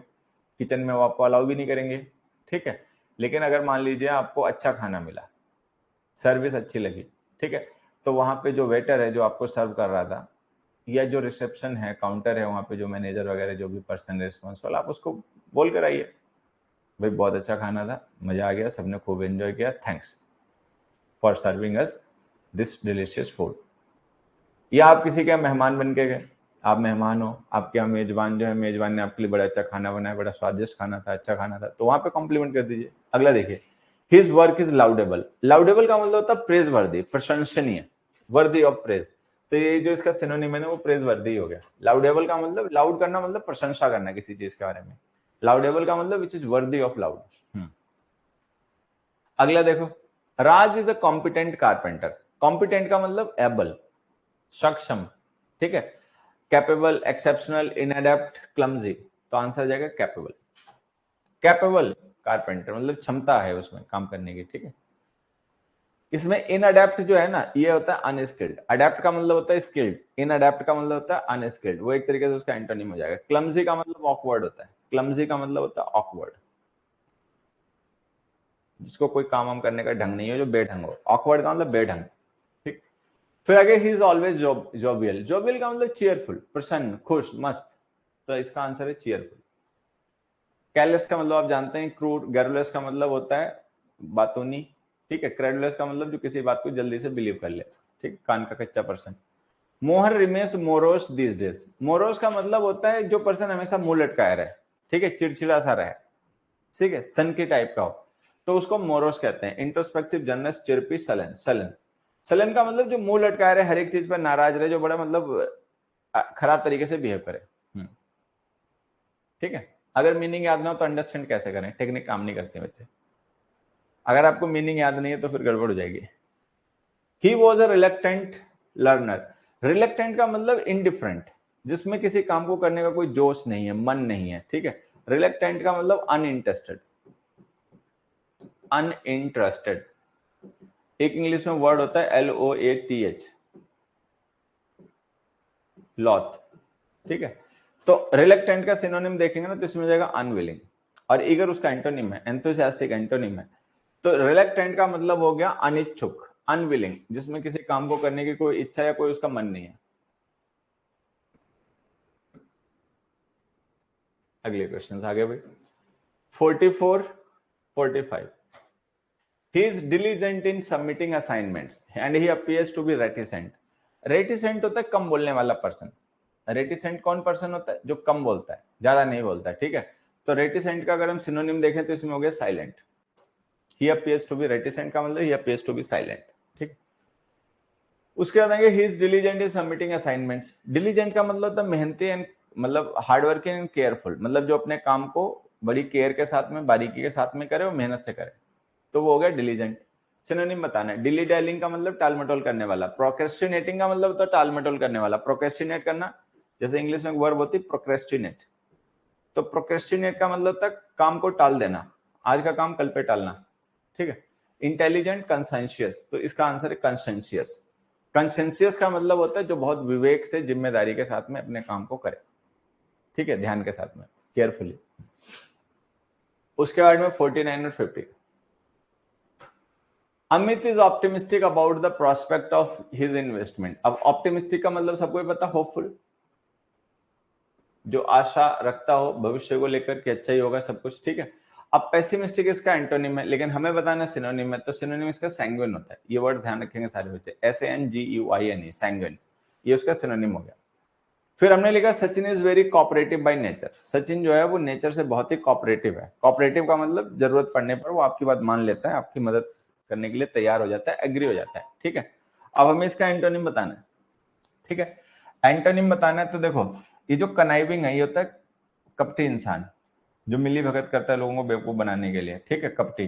किचन में वो आपको अलाउ भी नहीं करेंगे, ठीक है। लेकिन अगर मान लीजिए आपको अच्छा खाना मिला, सर्विस अच्छी लगी, ठीक है, तो वहां पे जो वेटर है जो आपको सर्व कर रहा था, या जो रिसेप्शन है, काउंटर है, वहां पे जो मैनेजर वगैरह जो भी पर्सन रिस्पॉन्सिबल, आप उसको बोल कर आइए, भाई बहुत अच्छा खाना था, मजा आ गया, सबने खूब एंजॉय किया, thanks for serving us this delicious food. या आप किसी के मेहमान बन के गए, आप मेहमान हो, आपके यहाँ मेजबान जो है, मेजबान ने आपके लिए बड़ा अच्छा खाना बनाया, बड़ा स्वादिष्ट खाना था, अच्छा खाना था, तो वहां पे कॉम्प्लीमेंट कर दीजिए। अगला देखिए, हिज वर्क इज लाउडेबल। लाउडेबल का मतलब होता है प्रेज वर्दी, प्रशंसनीय, वर्दी ऑफ प्रेज। तो ये जो इसका सिनोनिम है ना, वो प्रेज वर्दी हो गया। लाउडेबल का मतलब, लाउड करना मतलब प्रशंसा करना किसी चीज के बारे में, लाउडेबल का मतलब which is worthy of laud. अगला देखो, Raj is a competent carpenter. Competent का मतलब एबल, सक्षम, ठीक है। कैपेबल, एक्सेप्शनल, इनएडेप्ट, क्लमजी, तो आंसर जाएगा कैपेबल। कैपेबल कारपेंटर मतलब क्षमता है उसमें काम करने की, ठीक है। इसमें इनअडेप्ट जो है ना, ये होता है अनस्किल्ड। अडेप्ट का मतलब होता है स्किल्ड, इनअडेप्ट का मतलब होता है अनस्किल्ड, वो एक तरीके से उसका एंटोनिम हो जाएगा। क्लमजी का मतलब ऑकवर्ड होता है, क्लमजी का मतलब होता है ऑकवर्ड, जिसको कोई काम वाम करने का ढंग नहीं हो, जो बेढंग हो। ऑकवर्ड का मतलब बेढंग, ठीक। फिर आगे he is always jovial, jovial का मतलब चीयरफुल, प्रसन्न, खुश, मस्त, तो इसका आंसर है चीयरफुल। कैरलेस का मतलब आप जानते हैं क्रूड, गैरुलस का मतलब होता है बातूनी, ठीक है। क्रेडुलस का मतलब जो किसी बात को जल्दी से बिलीव कर ले, ठीक, कान का कच्चा पर्सन। मोहर रिमेस मोरोस दीज डेज, मोरोस का मतलब होता है जो पर्सन हमेशा मुंह लटकाया रहे, ठीक है, चिड़चिड़ा सा रहे, ठीक है, सन की टाइप का हो, तो उसको मोरोस कहते हैं। इंट्रोस्पेक्टिव, जर्नस, चिरपी, सलन, सलन, सलन का मतलब जो मुंह लटकाया रहे, हर एक चीज पर नाराज रहे, जो बड़ा मतलब खराब तरीके से बिहेव करे, ठीक है। अगर मीनिंग याद ना हो तो अंडरस्टैंड कैसे करें, टेक्निक काम नहीं करते बच्चे। अगर आपको मीनिंग याद नहीं है तो फिर गड़बड़ हो जाएगी। He was a reluctant learner, reluctant का मतलब इनडिफरेंट, जिसमें किसी काम को करने का कोई जोश नहीं है, मन नहीं है, ठीक है। रिलेक्टेंट का मतलब अनइंटरेस्टेड, अनइंटरेस्टेड। एक इंग्लिश में वर्ड होता है LOATH, लॉथ, ठीक है। तो रिलेक्टेंट का सिनोनिम देखेंगे ना तो इसमें जाएगा अनविलिंग, और ईगर उसका एंटोनिम है, एंथुसियास्टिक एंटोनिम है। तो रिलेक्टेंट का मतलब हो गया अनिच्छुक, अनविलिंग, जिसमें किसी काम को करने की कोई इच्छा या कोई उसका मन नहीं है। अगले क्वेश्चन आगे भाई। 44, 45, he is diligent in submitting assignments and he appears to be reticent। Reticent होता है कम बोलने वाला पर्सन। रेटिसेंट कौन पर्सन होता है? जो कम बोलता है, ज्यादा नहीं बोलता है, ठीक है। तो रेटिसेंट का अगर हम सिनोनिम देखें तो इसमें हो गया silent. He appears to be reticent का मतलब he appears to be silent, ठीक। उसके बाद आएंगे he is diligent in submitting assignments. Diligent का मतलब होता है मेहनती एंड मतलब हार्ड वर्किंग एंड केयरफुल, मतलब जो अपने काम को बड़ी केयर के साथ में, बारीकी के साथ में करे और मेहनत से करे, तो वो हो गया डिलीजेंट। सिनोनिम बताना है। डिली डायलिंग का मतलब टाल मटोल करने वाला। प्रोक्रेस्टिनेटिंग का मतलब होता है टाल मटोल करने वाला, प्रोक्रेस्टिनेट करना, जैसे इंग्लिश में वर्ब होती है प्रोक्रेस्टिनेट। तो प्रोक्रेस्टिनेट का मतलब होता है काम को टाल देना, आज का काम कल पे टालना, ठीक है। इंटेलिजेंट, कंसेंशियस, तो इसका आंसर है कंसेंशियस। कंसेंशियस का मतलब होता है जो बहुत विवेक से, जिम्मेदारी के साथ में अपने काम को करे, ठीक है, ध्यान के साथ में, केयरफुली। उसके बाद में 49 और 50, Amit is optimistic about the prospect of his investment. अब ऑप्टिमिस्टिक का मतलब सबको पता, होपफुल, जो आशा रखता हो भविष्य को लेकर कि अच्छा ही होगा सब कुछ, ठीक है। अब पेसिमिस्टिक इसका एंटोनिम है, लेकिन हमें बताना सिनोनिम है, तो सिनोनिम इसका सैंग्विन होता है। ये वर्ड ध्यान रखेंगे सारे बच्चे, SANGUINE, सैंग्विन, ये उसका सिनोनिम हो गया। फिर हमने लिखा Sachin is very cooperative by nature. Sachin जो है वो नेचर से बहुत ही कोऑपरेटिव है। कोऑपरेटिव का मतलब जरूरत पड़ने पर वो आपकी बात मान लेता है, आपकी मदद करने के लिए तैयार हो जाता है, एग्री हो जाता है, ठीक है। अब हमें इसका एंटोनिम बताना है, ठीक है। एंटोनिम बताना है तो देखो, ये जो कनाइविंग है ये होता है कपटी इंसान, जो मिली भगत करता है लोगों को बेवकूफ बनाने के लिए, ठीक है, कपटी।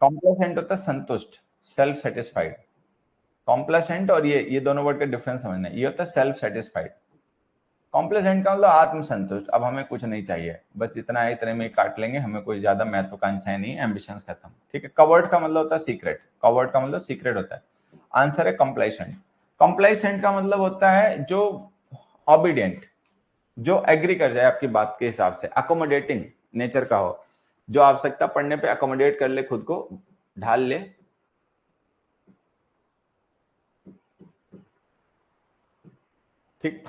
कॉम्प्लेसेंट होता है संतुष्ट, सेल्फ सेटिस्फाइड। कॉम्प्लेसेंट और ये दोनों वर्ड का डिफरेंस समझना है। ये होता है सेल्फ सेटिस्फाइड। कॉम्प्लेसेंट का मतलब आत्मसंतुष्ट, अब हमें कुछ नहीं चाहिए, बस इतना है, इतने में काट लेंगे, हमें कोई ज्यादा महत्वाकांक्षाएं नहीं, एम्बिशंस खत्म, ठीक है। कवर्ड का मतलब होता है सीक्रेट, कवर्ड का मतलब सीक्रेट होता है। आंसर है कंप्लाइसेंट। कंप्लाइसेंट का मतलब होता है जो ऑबिडियंट, जो एग्री कर जाए आपकी बात के हिसाब से, अकोमोडेटिंग नेचर का हो, जो आवश्यकता पड़ने पे अकोमोडेट कर ले, खुद को ढाल ले, ठीक।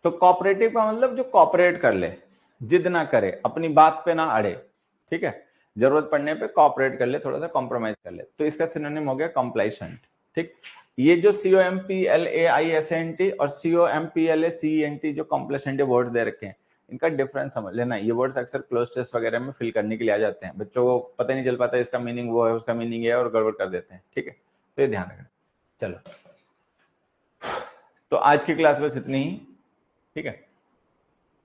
तो कोऑपरेटिव का मतलब जो कोऑपरेट कर ले, जिद ना करे, अपनी बात पे ना अड़े, ठीक है, जरूरत पड़ने पे कोऑपरेट कर ले, थोड़ा सा कॉम्प्रोमाइज कर ले, तो इसका सिनोनिम हो गया कंप्लाइसेंट, ठीक। ये जो COMPLAISENT और COMPLACENT जो कंप्लाइसेंट वर्ड्स दे रखे हैं, इनका डिफरेंस समझ लेना। ये वर्ड्स अक्सर क्लोज टेस्ट वगैरह में फिल करने के लिए आ जाते हैं, बच्चों को पता नहीं चल पाता इसका मीनिंग वो है, उसका मीनिंग ये है, और गड़बड़ कर देते हैं, ठीक है, तो ये ध्यान रखना। चलो, तो आज की क्लास बस इतनी ही, ठीक है,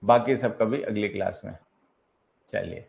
बाकी सब कभी अगली क्लास में। चलिए।